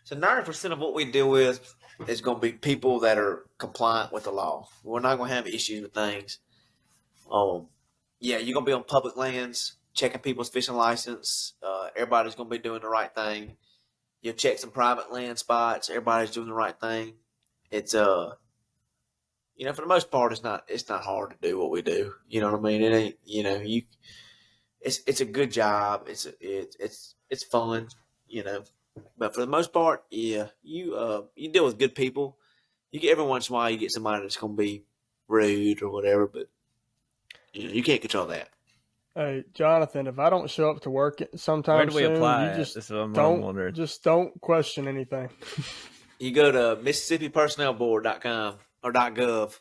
So 90% of what we deal with is going to be people that are compliant with the law. We're not going to have issues with things. Yeah, you're going to be on public lands, checking people's fishing license. Everybody's going to be doing the right thing. You'll check some private land spots. Everybody's doing the right thing. It's for the most part, it's not hard to do what we do. You know what I mean? It ain't, it's a good job. It's fun, But for the most part, yeah, you deal with good people. Every once in a while you get somebody that's going to be rude or whatever, but you can't control that. Hey, Jonathan, if I don't show up to work sometime Where do we soon, apply? you just That's what I'm wondering. don't question anything. You go to MississippiPersonnelBoard.com or .gov.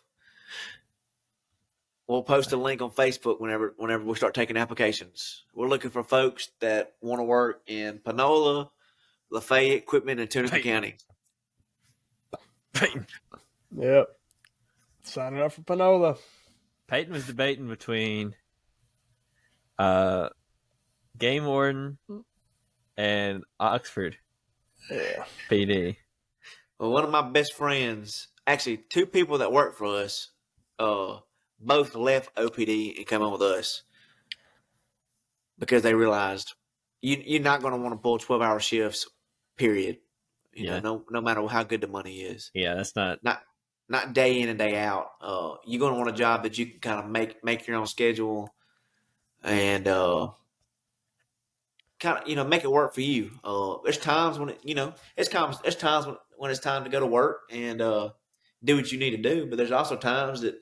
We'll post a link on Facebook whenever we start taking applications. We're looking for folks that want to work in Panola, Lafayette, Quitman, and Tunica County. Peyton. Yep. Signing up for Panola. Peyton was debating between game warden and Oxford PD. Well, one of my best friends, actually two people that work for us, both left OPD and come on with us because they realized you're not going to want to pull 12-hour shifts, period. No matter how good the money is. Yeah, that's not day in and day out. You're going to want a job that you can kind of make your own schedule and kind of make it work for you. There's times when there's times when it's time to go to work and do what you need to do, but there's also times that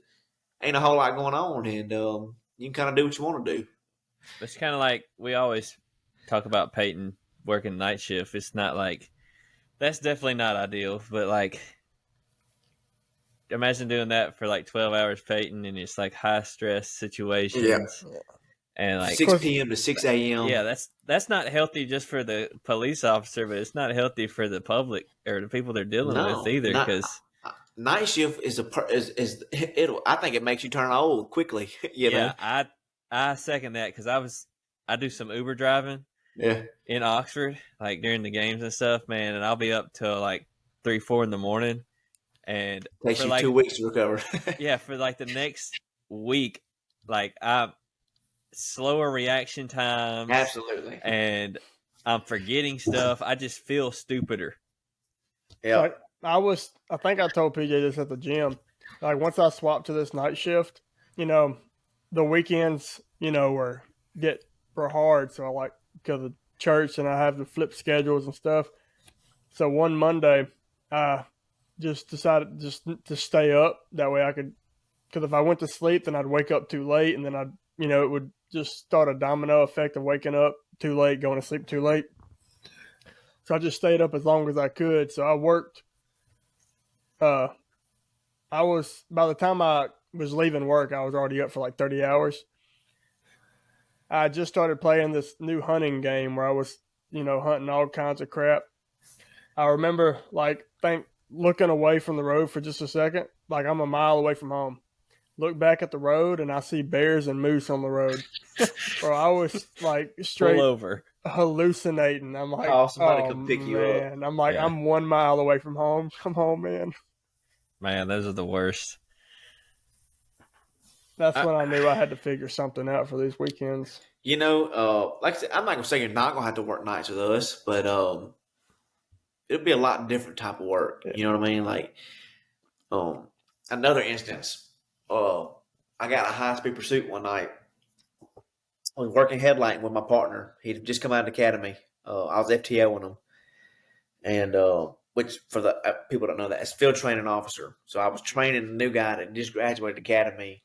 ain't a whole lot going on, and you can kind of do what you want to do. It's kind of like we always talk about Peyton working night shift. It's not like that's definitely not ideal, but like imagine doing that for like 12 hours, Peyton, and it's like high stress situations. Yeah. And like 6 p.m. to 6 a.m. Yeah, that's not healthy just for the police officer, but it's not healthy for the public or the people they're dealing with either. Because night shift I think it makes you turn old quickly. I second that because I do some Uber driving. Yeah. In Oxford, like during the games and stuff, man, and I'll be up till like 3-4 in the morning, and takes you 2 weeks to recover. Yeah, for like the next week, like I'm slower reaction times, absolutely, and I'm forgetting stuff. I just feel stupider. Yeah, like, I think I told PJ this at the gym. Like once I swapped to this night shift, the weekends, were hard. So I like because of church and I have to flip schedules and stuff. So one Monday, I just decided just to stay up. That way I could, because if I went to sleep, then I'd wake up too late, and then it would just start a domino effect of waking up too late, going to sleep too late. So I just stayed up as long as I could. So I worked. By the time I was leaving work, I was already up for like 30 hours. I just started playing this new hunting game where I was, hunting all kinds of crap. I remember looking away from the road for just a second, like I'm a mile away from home. Look back at the road and I see bears and moose on the road. Bro, I was like straight over hallucinating. I'm like, somebody come pick you up. I'm like, yeah. I'm 1 mile away from home. Come home, man. Man, those are the worst. That's when I knew I had to figure something out for these weekends. Like I said, I'm not gonna say you're not gonna have to work nights with us, but it'll be a lot different type of work. Yeah. You know what I mean? Like, another instance, I got a high-speed pursuit one night. I was working headlighting with my partner. He'd just come out of the academy. I was FTOing him. And which, for the people that don't know that, it's field training officer. So I was training a new guy that just graduated the academy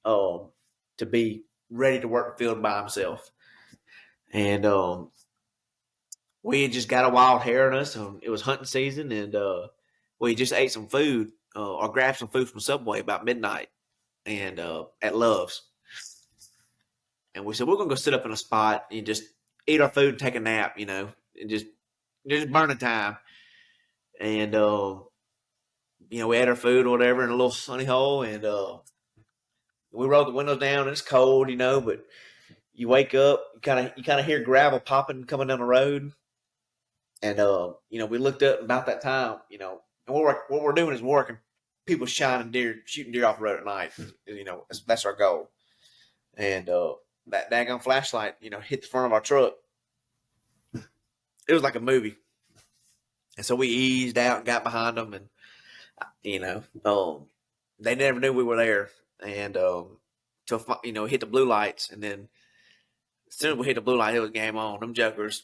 to be ready to work the field by himself. And we had just got a wild hare in us. It was hunting season, and we just ate some food or grabbed some food from Subway about midnight and at Love's. And we said, we're going to go sit up in a spot and just eat our food and take a nap, you know, and just burning time. And you know, we had our food or whatever in a little sunny hole, and we rolled the windows down. And it's cold, you know, but you wake up, you kind of hear gravel popping coming down the road, and you know, we looked up about that time, you know, and what we're doing is working people shooting deer off the road at night. You know, that's our goal. And that daggone flashlight, you know, hit the front of our truck. It was like a movie. And so we eased out and got behind them, and you know, they never knew we were there. And till you know, hit the blue lights, and then as soon as we hit the blue light, it was game on. Them jokers,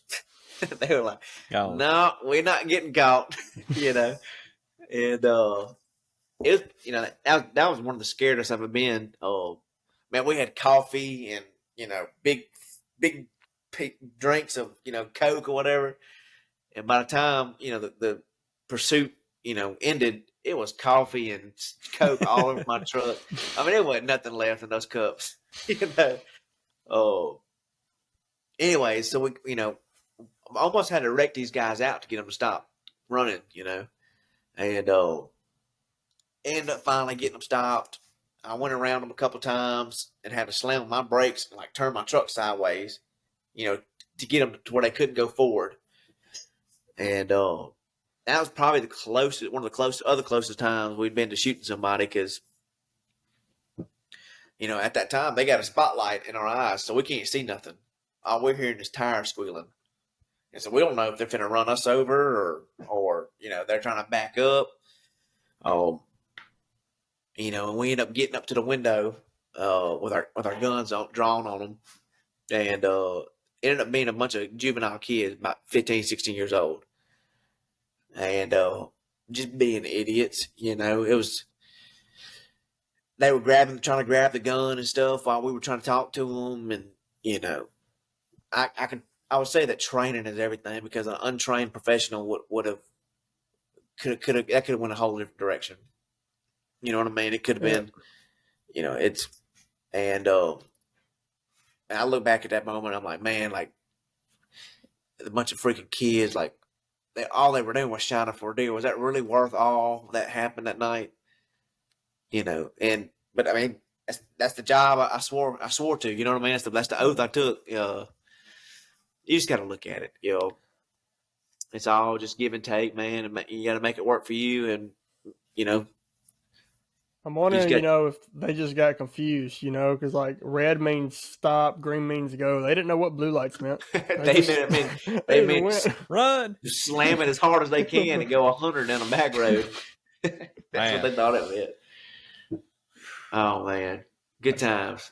they were like, "No, we're not getting caught," you know. And it was, you know, that was one of the scariest I've ever been. Man, we had coffee and, you know, big drinks of, you know, Coke or whatever. And by the time, you know, the pursuit, you know, ended, it was coffee and Coke all over my truck. I mean, there wasn't nothing left in those cups, you know. Anyway, so we, you know, almost had to wreck these guys out to get them to stop running, you know. And ended up finally getting them stopped. I went around them a couple times and had to slam on my brakes and like turn my truck sideways, you know, to get them to where they couldn't go forward. And that was probably one of the closest times we'd been to shooting somebody, because, you know, at that time they got a spotlight in our eyes, so we can't see nothing. All we're hearing is tires squealing, and so we don't know if they're finna run us over or you know, they're trying to back up. You know, and we end up getting up to the window with our guns drawn on them, and it ended up being a bunch of juvenile kids, about 15, 16 years old, and just being idiots. You know, they were trying to grab the gun and stuff while we were trying to talk to them, and you know, I would say that training is everything, because an untrained professional could have went a whole different direction. You know what I mean? It could have been, you know, and I look back at that moment, I'm like, man, like a bunch of freaking kids, like all they were doing was shining for a deer. Was that really worth all that happened that night? You know, but I mean, that's the job I swore to. You know what I mean? That's the oath I took. You just got to look at it. You know, it's all just give and take, man. And you got to make it work for you, and you know. I'm wondering, you know, if they just got confused, you know, because like red means stop, green means go. They didn't know what blue lights meant. they meant run, just slam it as hard as they can and go 100 down a back road. That's what they thought it meant. Oh man, good times.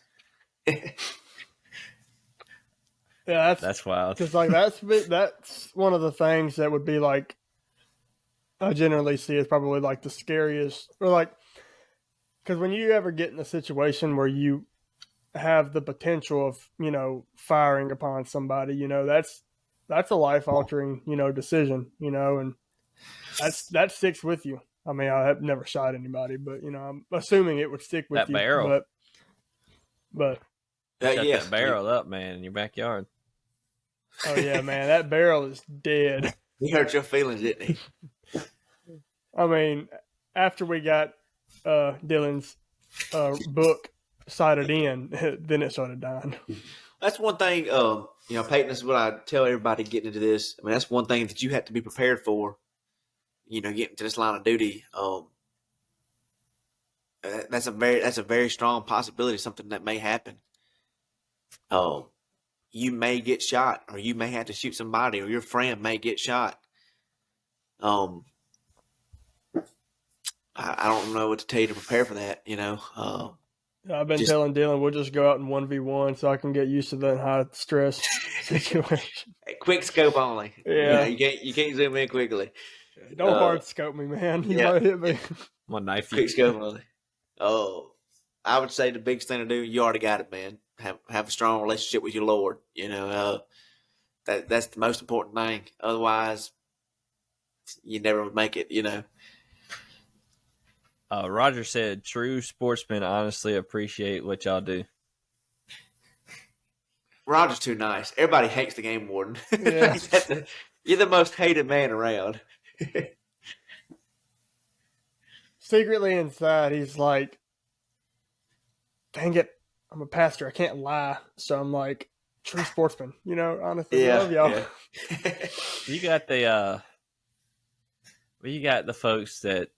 Yeah, that's wild. Because like that's one of the things that would be like, I generally see is probably like the scariest, or like. Because when you ever get in a situation where you have the potential of, you know, firing upon somebody, you know, that's a life altering, you know, decision, you know, and that sticks with you. I mean, I have never shot anybody, but you know, I'm assuming it would stick with that you. Barrel. But shut that barrel up, man, in your backyard. Oh yeah, man, that barrel is dead. He hurt your feelings, didn't he? I mean, after we got Dylan's book sighted in, then it started dying. That's one thing, you know, Peyton, this is what I tell everybody getting into this. I mean, that's one thing that you have to be prepared for, you know, getting to this line of duty. That's a very strong possibility, something that may happen. You may get shot, or you may have to shoot somebody, or your friend may get shot. I don't know what to tell you to prepare for that, you know. I've been telling Dylan we'll just go out in 1v1 so I can get used to that high stress situation. Quick scope only. Yeah, you can't zoom in quickly. Don't hard scope me, man. You might hit me. My knife. Quick scope only. I would say the biggest thing to do, you already got it, man. Have a strong relationship with your Lord. You know, that's the most important thing. Otherwise, you never would make it. You know. Roger said, "True sportsmen honestly appreciate what y'all do." Roger's too nice. Everybody hates the game warden. Yeah. You're the most hated man around. Secretly inside, he's like, dang it, I'm a pastor. I can't lie. So I'm like, true sportsman. Honestly, I love y'all. Yeah. You got the folks that,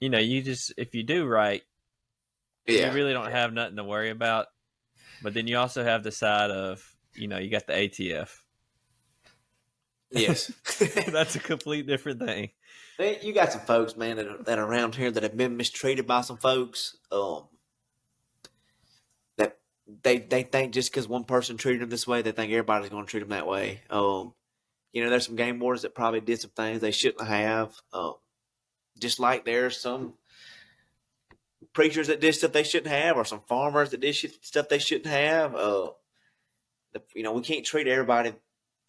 you just, if you do right, you really don't have nothing to worry about. But then you also have the side of, you got the ATF. Yes. That's a complete different thing. You got some folks, man, that are around here that have been mistreated by some folks. That they think just because one person treated them this way, they think everybody's going to treat them that way. There's some game wardens that probably did some things they shouldn't have. Just like there's some preachers that did stuff they shouldn't have, or some farmers that did stuff they shouldn't have. We can't treat everybody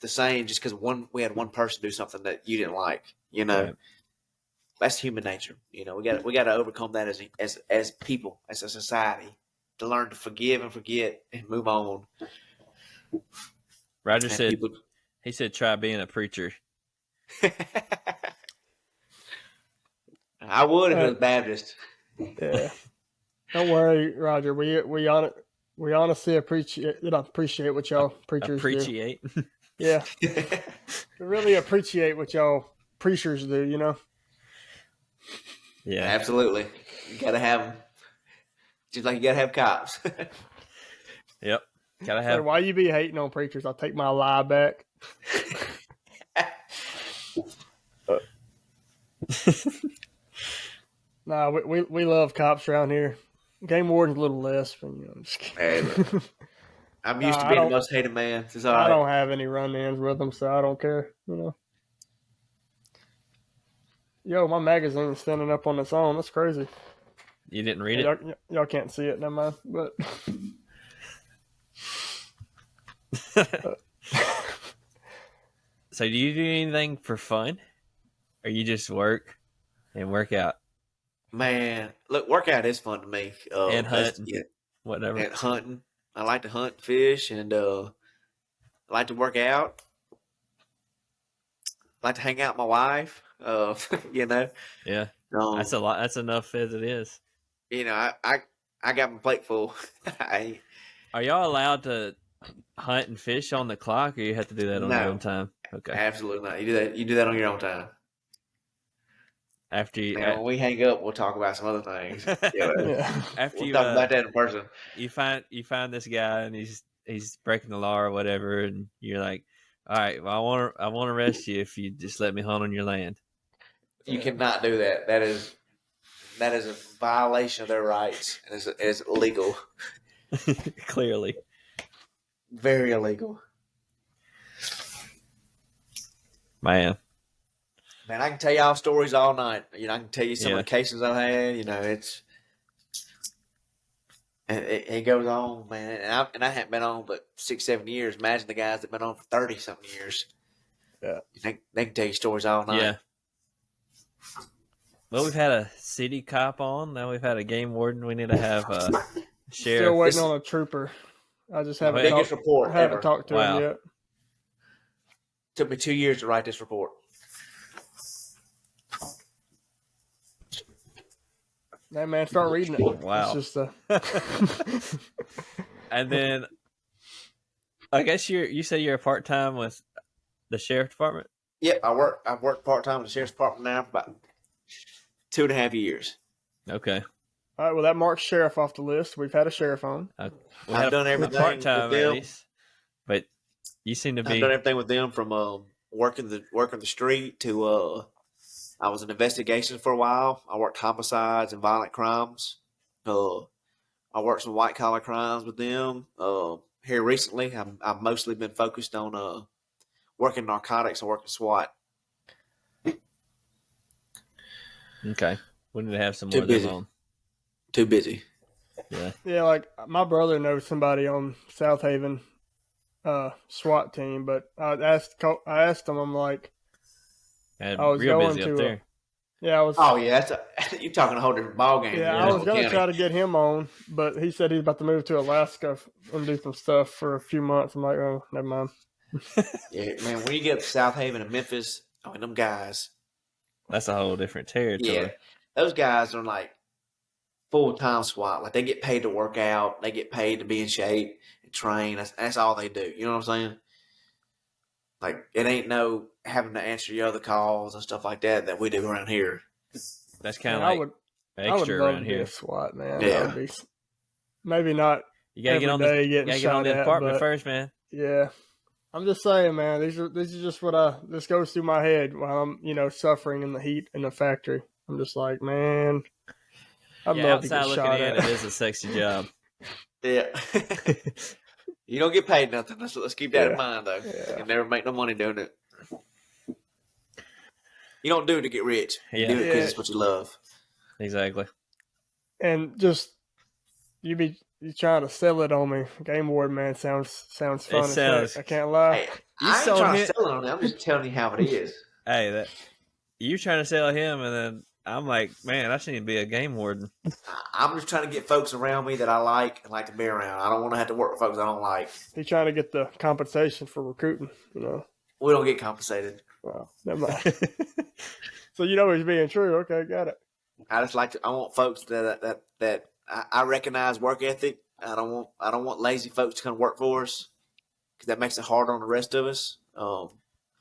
the same just because we had one person do something that you didn't like. Right. That's human nature. We got to overcome that as people, as a society, to learn to forgive and forget and move on. Roger said he said try being a preacher. I would if it was Baptist. Yeah. Don't worry, Roger. We honestly appreciate what y'all preachers Appreciate. do. Yeah. We really appreciate what y'all preachers do, Yeah. Absolutely. You got to have them. Just like you got to have cops. Yep. Gotta have. So why you be hating on preachers? I'll take my lie back. Nah, we love cops around here. Game warden's a little less, but I'm just kidding. Hey, I'm used to being the most hated man. It's all right. I don't have any run-ins with them, so I don't care. Yo, my magazine's standing up on its own. That's crazy. You didn't read it? Y'all can't see it, never mind. But So do you do anything for fun? Or you just work and work out? Man, look, workout is fun to me. And hunting. Yeah, Whatever. and hunting. I like to hunt, fish, and I like to work out. I like to hang out with my wife. Yeah. That's a lot. That's enough as it is. I got my plate full. Are y'all allowed to hunt and fish on the clock, or you have to do that on your own time? Okay. Absolutely not. You do that on your own time. After you, when we hang up, we'll talk about some other things. yeah. After We'll you talk about that in person. you find this guy and he's breaking the law or whatever, and you're like, all right, well, I want to arrest you if you just let me hunt on your land. You cannot do that. That is a violation of their rights, and it's illegal. Clearly. Very illegal. Man, I can tell y'all stories all night. I can tell you some of the cases I've had. It goes on, man. And I haven't been on but 6-7 years. Imagine the guys that have been on for 30-something years. Yeah, they can tell you stories all night. Yeah. Well, we've had a city cop on. Now we've had a game warden. We need to have a sheriff. Still waiting on a trooper. I just haven't biggest report ever. Talked to him yet. Took me 2 years to write this report. Hey, man, start reading it. Wow. It's just And then, I guess you say you're part-time with the sheriff department? Yep, I've worked part-time with the sheriff's department now for about 2.5 years. Okay. all right. Well, that marks sheriff off the list. We've had a sheriff on. I've done everything part-time with at them. least, but you seem to be. I've done everything with them from working the street to I was in investigations for a while. I worked homicides and violent crimes. I worked some white collar crimes with them. Here recently, I've mostly been focused on working narcotics and working SWAT. Okay, we need to have some more of them on. Too busy. Yeah. Yeah, like my brother knows somebody on South Haven SWAT team, but I asked him, I'm like, And I was real going busy to up there. Yeah, I was. Oh yeah, you're talking a whole different ball game. Yeah, Yeah. I was gonna try to get him on, but he said he's about to move to Alaska and do some stuff for a few months. I'm like, oh, never mind. Yeah, man. When you get up to South Haven and Memphis, I mean, them guys. That's a whole different territory. Yeah, those guys are like full-time SWAT. Like they get paid to work out, they get paid to be in shape and train. That's all they do. You know what I'm saying? Like it ain't no having to answer your other calls and stuff like that we do around here. That's kind of Man, like I would extra love around to be here. a SWAT, man. Yeah. That would be, maybe not. You gotta get on every day the getting gotta get on the shot at, apartment but- first, man. Yeah. I'm just saying, man. These are just this goes through my head while I'm suffering in the heat in the factory. I'm just like, man, I'd Yeah, love to outside get looking shot in, at. it is a sexy job. Yeah. You don't get paid nothing. Let's keep that in Yeah. mind, though. Yeah. You can never make no money doing it. You don't do it to get rich. You Yeah. do it because Yeah. it's what you love. Exactly. And just you trying to sell it on me. Game Ward, man, sounds fun. as heck. sounds- I can't lie. Hey, You I ain't sold trying it. to sell it on it. I'm just telling you how it is. Hey, that you trying to sell him, and then I'm like, man, I just need to be a game warden. I'm just trying to get folks around me that I like and like to be around. I don't want to have to work with folks I don't like. He's trying to get the compensation for recruiting. We don't get compensated. Well, never mind. So he's being true. Okay, got it. I just like to. I want folks that I recognize work ethic. I don't want lazy folks to come work for us because that makes it harder on the rest of us.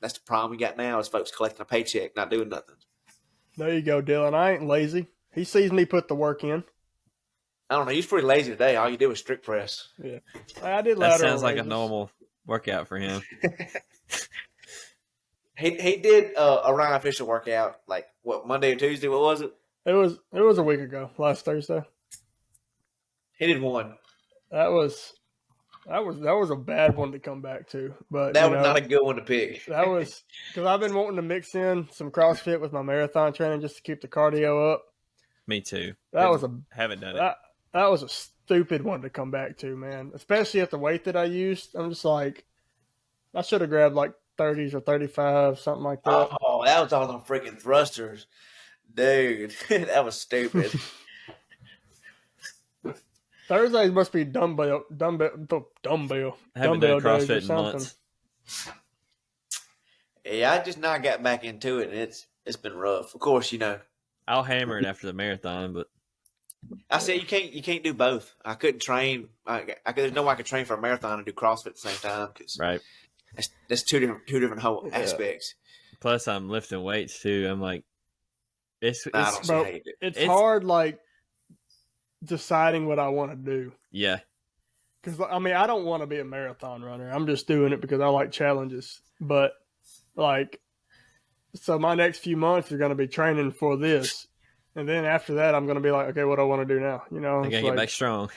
That's the problem we got now is folks collecting a paycheck, not doing nothing. There you go, Dylan. I ain't lazy. He sees me put the work in. I don't know. He's pretty lazy today. All you do is strict press. Yeah, I did. That lateral sounds like a raises. normal workout for him. He did a Ryan official workout like what Monday or Tuesday? What was it? It was a week ago, last Thursday. He did one. That was a bad one to come back to, but That was not a good one to pick. that was because I've been wanting to mix in some CrossFit with my marathon training just to keep the cardio up. Me too. That was Haven't done it. that was a stupid one to come back to, man. Especially at the weight that I used. I'm just like, I should have grabbed like 30s or 35, something like that. Oh, that was all them freaking thrusters, dude. That was stupid. Thursdays must be dumbbell I haven't done days CrossFit or in something. months. Yeah, I just now got back into it, and it's been rough. Of course, I'll hammer it after the marathon, but I said you can't do both. I couldn't train. There's no way I could train for a marathon and do CrossFit at the same time because right. that's two different whole Yeah. aspects. Plus, I'm lifting weights too. I'm like, it's I don't see bro, how you do. It's hard, like deciding what I want to do. yeah. Because I don't want to be a marathon runner. I'm just doing it because I like challenges. But so my next few months are going to be training for this, and then after that, I'm going to be like, okay, what do I want to do now? I gotta get back strong.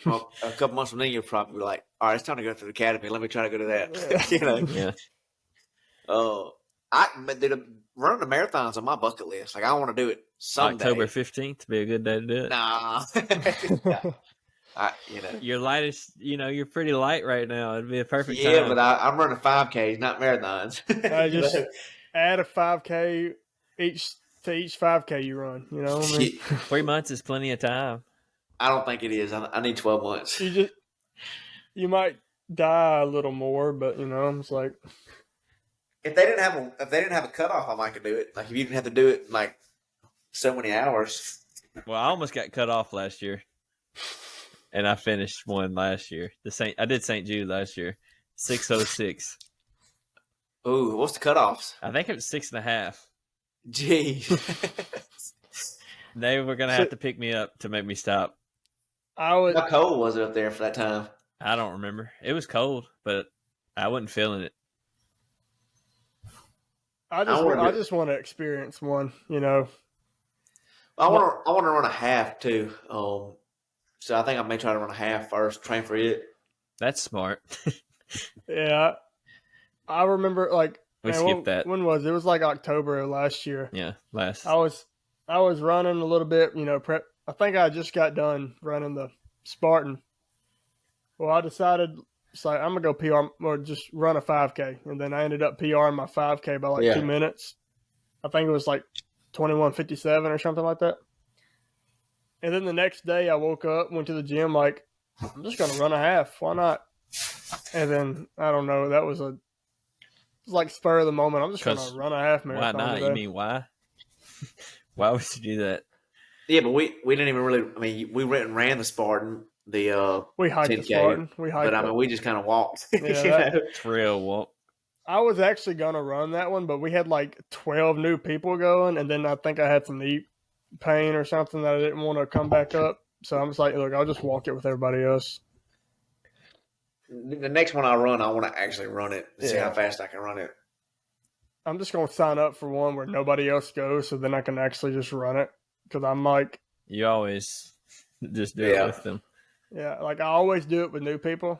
Well, a couple months from then, you'll probably be like, all right, it's time to go to the academy. Let me try to go to that. Yeah. But running the marathons on my bucket list. Like I want to do it someday. October 15th be a good day to do it. Nah. You're lightest, you're pretty light right now. It'd be a perfect Yeah, time. but I'm running 5Ks, not marathons. I just add a 5K each 5K you run. You know, 3 months is plenty of time. I don't think it is. I need 12 months. you might die a little more, but I'm just like, If they didn't have a cutoff, I might could do it. Like if you didn't have to do it in like so many hours. Well, I almost got cut off last year, and I finished one last year. I did St. Jude last year, 6:06. Ooh, what's the cutoffs? I think it was 6.5. Gee. They were gonna have to pick me up to make me stop. How cold was it up there for that time? I don't remember. It was cold, but I wasn't feeling it. I just want to experience one. I want to run a half too. So I think I may try to run a half first, train for it. That's smart. Yeah, I remember We skipped that. When was it? It was like October of last year. Yeah, last. I was running a little bit, prep. I think I just got done running the Spartan. Well, I decided it's like I'm gonna go PR or just run a 5K, and then I ended up PRing my 5K by 2 minutes. I think it was like 21:57 or something like that. And then the next day I woke up, went to the gym, like, I'm just going to run a half. Why not? And then, I don't know, that was like spur of the moment. I'm just going to run a half marathon. Why not? Today. You mean why? Why would you do that? Yeah, but we didn't even really. I mean, we went and ran the Spartan, the we hiked 10K, the Spartan. We hiked but I mean, we just kind of walked. Yeah, trail walk. I was actually gonna run that one, but we had like 12 new people going, and then I think I had some knee pain or something that I didn't want to come back up. So I'm just like, look, I'll just walk it with everybody else. The next one I run, I want to actually run it and see how fast I can run it. I'm just gonna sign up for one where nobody else goes, so then I can actually just run it. Because I'm like, you always just do it with them. Yeah, like I always do it with new people.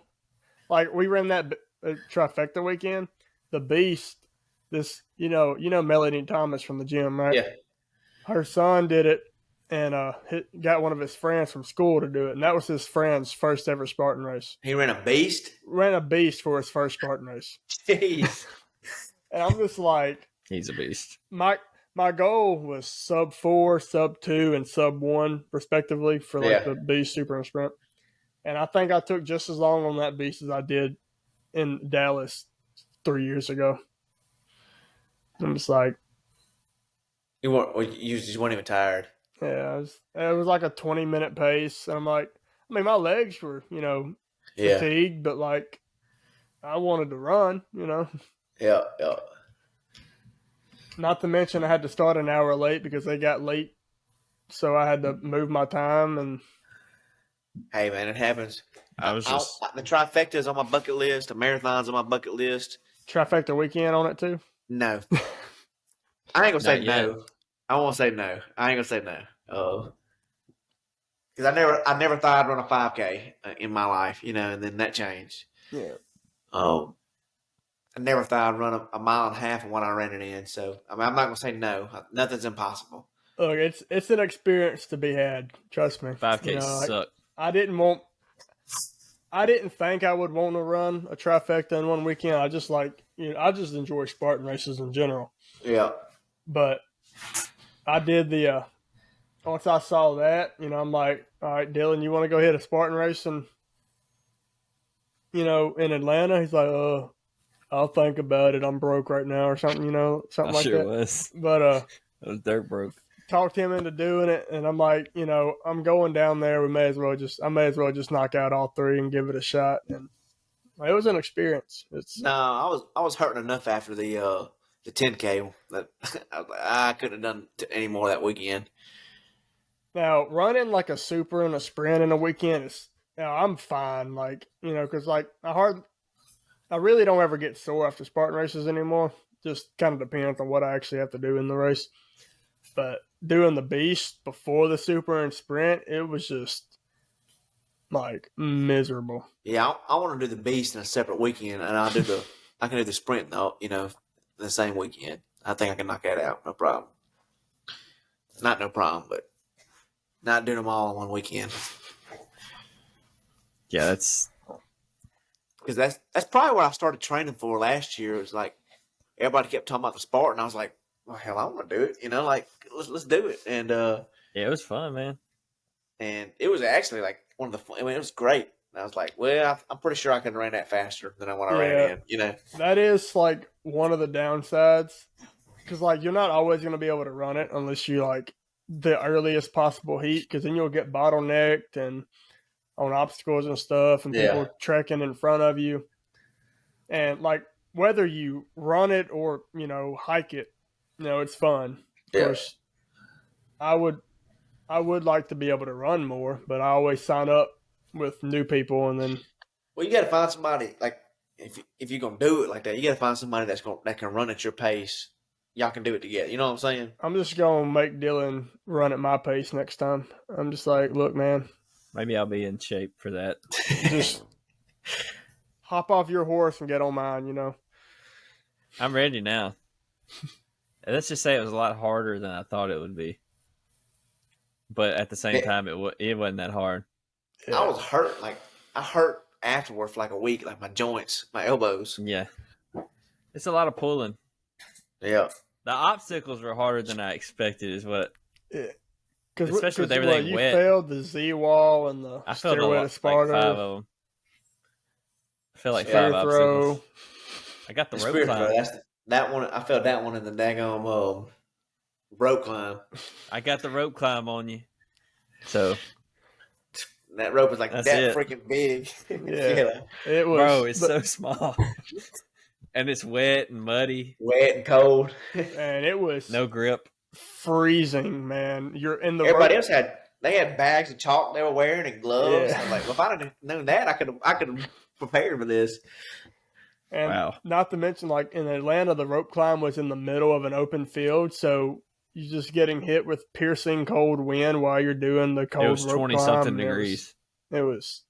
Like we ran that trifecta weekend. The Beast, this you know Melanie Thomas from the gym, right? Yeah. Her son did it, and got one of his friends from school to do it, and that was his friend's first ever Spartan race. He ran a Beast. Ran a Beast for his first Spartan race. Jeez. And I'm just like, he's a beast. My goal was sub 4, sub 2, and sub 1 respectively for like the Beast, Super, and Sprint. And I think I took just as long on that Beast as I did in Dallas 3 years ago. I'm just like, you just weren't even tired. Yeah, it was like a 20-minute pace. And I'm like, I mean, my legs were, fatigued, but like, I wanted to run, Yeah. Not to mention, I had to start an hour late because they got late, so I had to move my time. And hey, man, it happens. The trifecta is on my bucket list. The marathon's on my bucket list. Trifecta weekend on it too? No, I ain't gonna say no. I won't say no. I ain't gonna say no. Because I never thought I'd run a 5K in my life, and then that changed. Yeah. I never thought I'd run a mile and a half when I ran it in. So I'm not gonna say no. Nothing's impossible. Look, it's an experience to be had. Trust me. 5Ks suck. I didn't think I would want to run a trifecta in one weekend. I just I just enjoy Spartan races in general. Yeah. But I did once I saw that, I'm like, all right, Dylan, you want to go hit a Spartan race in Atlanta? He's like, I'll think about it. I'm broke right now or something, something like that. Sure was. But I was dirt broke. Talked him into doing it, and I'm like, I'm going down there. I may as well just knock out all 3 and give it a shot. And it was an experience. No, I was hurting enough after the 10K that I was like, I couldn't have done any more that weekend. Now running like a super and a sprint in a weekend is, I'm fine. Like, because like I really don't ever get sore after Spartan races anymore. Just kind of depends on what I actually have to do in the race. But doing the Beast before the Super and Sprint, it was just like miserable. Yeah, I want to do the Beast in a separate weekend, and I can do the Sprint though, the same weekend. I think I can knock that out, no problem. Not no problem, but not doing them all in one weekend. Yeah, that's because that's probably what I started training for last year. It was like everybody kept talking about the Spartan. I was like, well, hell, I want to do it. Like let's do it. And yeah, it was fun, man. And it was actually like one of the. I mean, it was great. And I was like, well, I'm pretty sure I can run that faster than when I ran in. That is like one of the downsides, because like you're not always going to be able to run it unless you like the earliest possible heat, because then you'll get bottlenecked and on obstacles and stuff, and people trekking in front of you. And like whether you run it or hike it, it's fun. Of course, I would like to be able to run more, but I always sign up with new people, and then. Well, you got to find somebody like if you're gonna do it like that, you got to find somebody that can run at your pace. Y'all can do it together. You know what I'm saying? I'm just gonna make Dylan run at my pace next time. I'm just like, look, man. Maybe I'll be in shape for that. Just hop off your horse and get on mine. I'm ready now. Let's just say it was a lot harder than I thought it would be, but at the same time, it wasn't that hard. I was hurt. Like I hurt afterward for like a week, like my joints, my elbows. Yeah, it's a lot of pulling. Yeah, The obstacles were harder than I expected. Is what. Because Especially with everything you wet. failed the Z wall and the I failed stairway to Sparta. like 5 of them. I feel like Spear 5 throw. obstacles. I got the rope spear climb. throw. That one. I felt that one in the daggone rope climb. I got the rope climb on you. So that rope was like That's that it. freaking big. Yeah. It was, bro, it's so small. And it's wet and muddy. Wet and cold. and it was No grip. freezing, man. You're in the Everybody rope. else they had bags of chalk they were wearing and gloves. Yeah. I'm like, well, if I'd have known that, I could have prepared for this. And Wow. not to mention, like in Atlanta, the rope climb was in the middle of an open field, so you're just getting hit with piercing cold wind while you're doing the cold It was rope 20 climb. something and degrees. It was.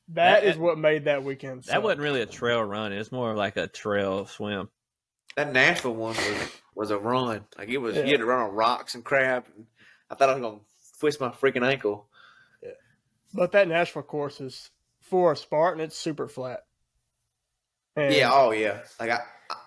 That is what made that weekend. That wasn't really a trail run. It was more like a trail swim. That Nashville one was a run. Like it was, Yeah. you had to run on rocks and crap. And I thought I was gonna twist my freaking ankle. But that Nashville course is for a Spartan. It's super flat. And Yeah, oh yeah. Like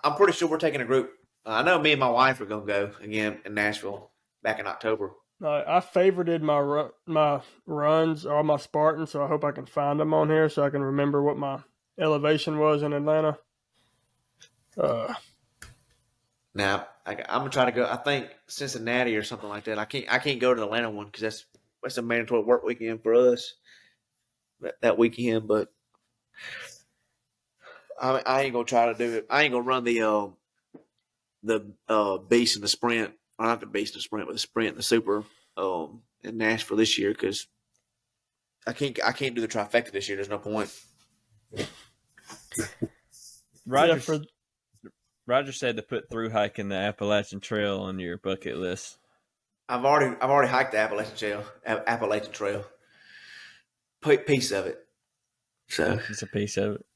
I'm pretty sure we're taking a group. I know me and my wife are gonna go again in Nashville back in October. I favorited my runs, all my Spartans, so I hope I can find them on here so I can remember what my elevation was in Atlanta. Now I'm gonna try to go. I think Cincinnati or something like that. I can't go to the Atlanta one because that's a mandatory work weekend for us that weekend. But I ain't gonna try to do it. I ain't gonna run the beast and the sprint. Or not the beast and the sprint, but the sprint and the super in Nashville this year because I can't do the trifecta this year. There's no point. Roger said to put through hiking the Appalachian Trail on your bucket list. I've already hiked the Appalachian Trail. Piece of it. So It's a piece of it.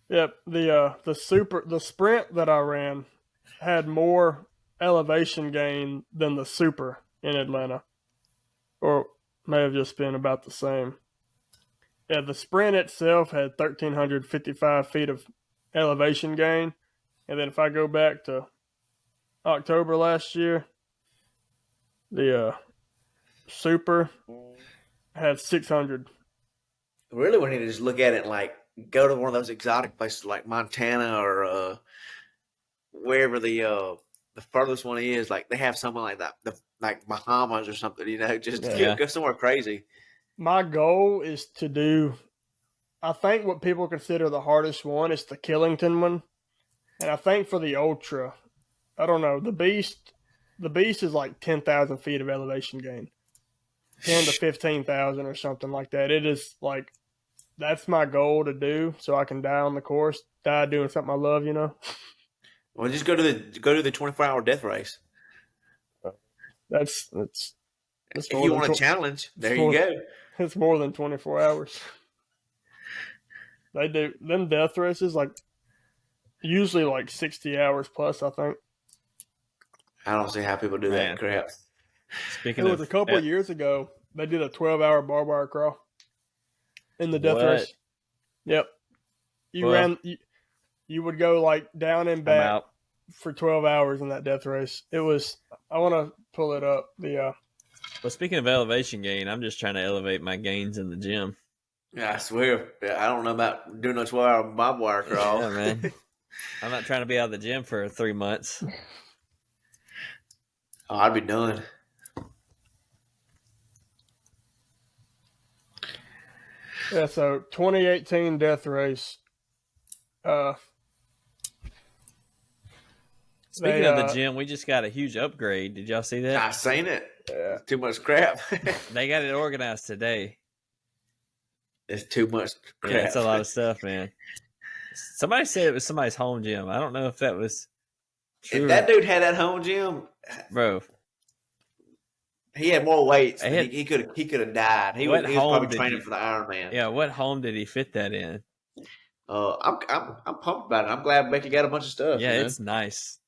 Yep, the sprint that I ran had more elevation gain than the super in Atlanta, or may have just been about the same. Yeah, the sprint itself had 1,355 feet of elevation gain, and then if I go back to October last year, the super had 600. really, we need to just look at it and like go to one of those exotic places like Montana or wherever the furthest one is. Like they have something like that, like Bahamas or something. Just go somewhere crazy. My goal is to do. I think what people consider the hardest one is the Killington one, and I think for the ultra, I don't know, the beast is like 10,000 feet of elevation gain, 10 to 15,000 or something like that. It is like that's my goal to do, so I can die on the course, die doing something I love. Well, just go to the 24-hour death race. That's if you want a challenge, there you go. It's more than 24 hours. They do them death races like usually like 60 hours plus, I think. I don't see how people do that crap. Speaking it was a couple of years ago. They did a 12-hour barbed wire crawl in the death race. Yep. You would go like down and back for 12 hours in that death race. It was. I want to pull it up. Well, speaking of elevation gain, I'm just trying to elevate my gains in the gym. Yeah, I swear. I don't know about doing a 12-hour barbed wire crawl. Yeah, man. I'm not trying to be out of the gym for 3 months. Oh, I'd be done. Yeah, so 2018 death race. Speaking of the gym, we just got a huge upgrade. Did y'all see that? I seen it. Too much crap. They got it organized today. It's too much crap. Yeah, it's a lot of stuff, man. Somebody said it was somebody's home gym. I don't know if that was true. If that dude had that home gym, bro, he had more weights. He could have died. He was probably training for the Ironman. Yeah, what home did he fit that in? I'm pumped about it. I'm glad Becky got a bunch of stuff. Yeah, it's nice.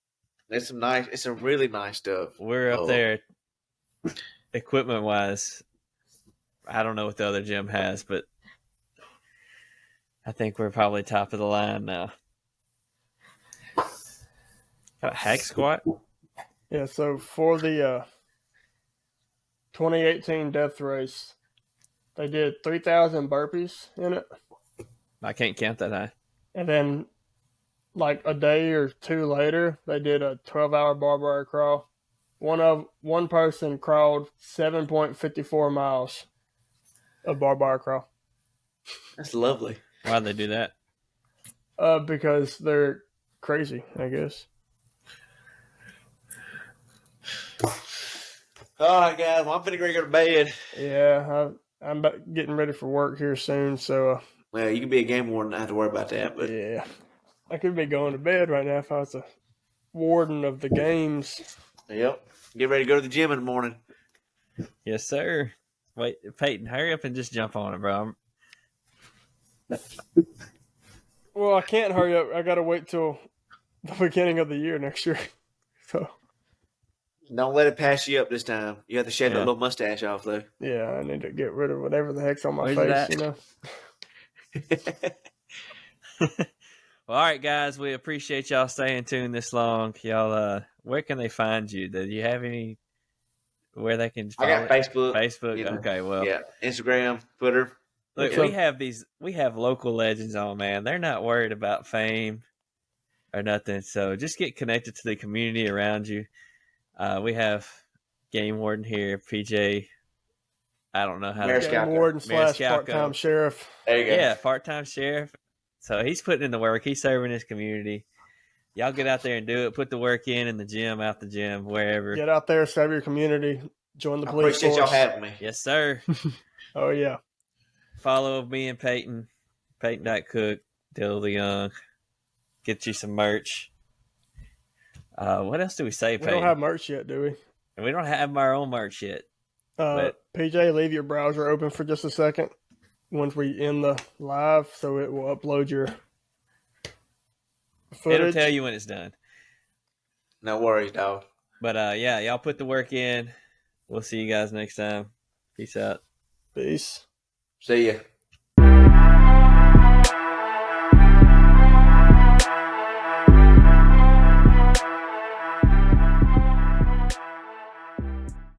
It's some really nice stuff. We're up there equipment wise. I don't know what the other gym has, but I think we're probably top of the line now. Got a hack squat. Yeah, so for the 2018 death race, they did 3,000 burpees in it. I can't count that high. And then, like a day or two later, they did a 12-hour barbed wire crawl. One person crawled 7.54 miles of barbed wire crawl. That's lovely. Why'd they do that? Because they're crazy, I guess. All right, guys. Well, I'm finna go to bed. Yeah, I'm getting ready for work here soon, so Well, you can be a game warden. Not have to worry about that. But yeah, I could be going to bed right now if I was a warden of the games. yep, get ready to go to the gym in the morning. Yes, sir. Wait, Peyton, hurry up and just jump on it, bro. Well, I can't hurry up. I gotta wait till the beginning of the year next year. So Don't let it pass you up this time. You have to shave that Yeah. little mustache off, though. yeah, I need to get rid of whatever the heck's on my Where's face. that? You know. Well, all right, guys. We appreciate y'all staying tuned this long. Y'all, where can they find you? Do you have any where they can I got Facebook. Facebook. you know. Okay, well, Yeah, Instagram, Twitter. look, So- we have local legends on, man. They're not worried about fame or nothing. So just get connected to the community around you. We have Game Warden here, PJ. I don't know how to Marascalco. Game warden / Marascalco. part-time sheriff. There you go. Yeah, part-time sheriff. So he's putting in the work. He's serving his community. Y'all get out there and do it. Put the work in the gym, out the gym, wherever. Get out there, serve your community, join the I police appreciate force. y'all having me. Yes, sir. Oh yeah, Follow me and Peyton. Peyton.cook, Dill Young. Get you some merch. What else do we say, we Peyton? don't have merch yet, do we? And we don't have our own merch yet. But- PJ, leave your browser open for just a second once we end the live, so it will upload your footage. It'll tell you when it's done. No worries, dog. But yeah, y'all put the work in. We'll see you guys next time. Peace out. Peace. See ya.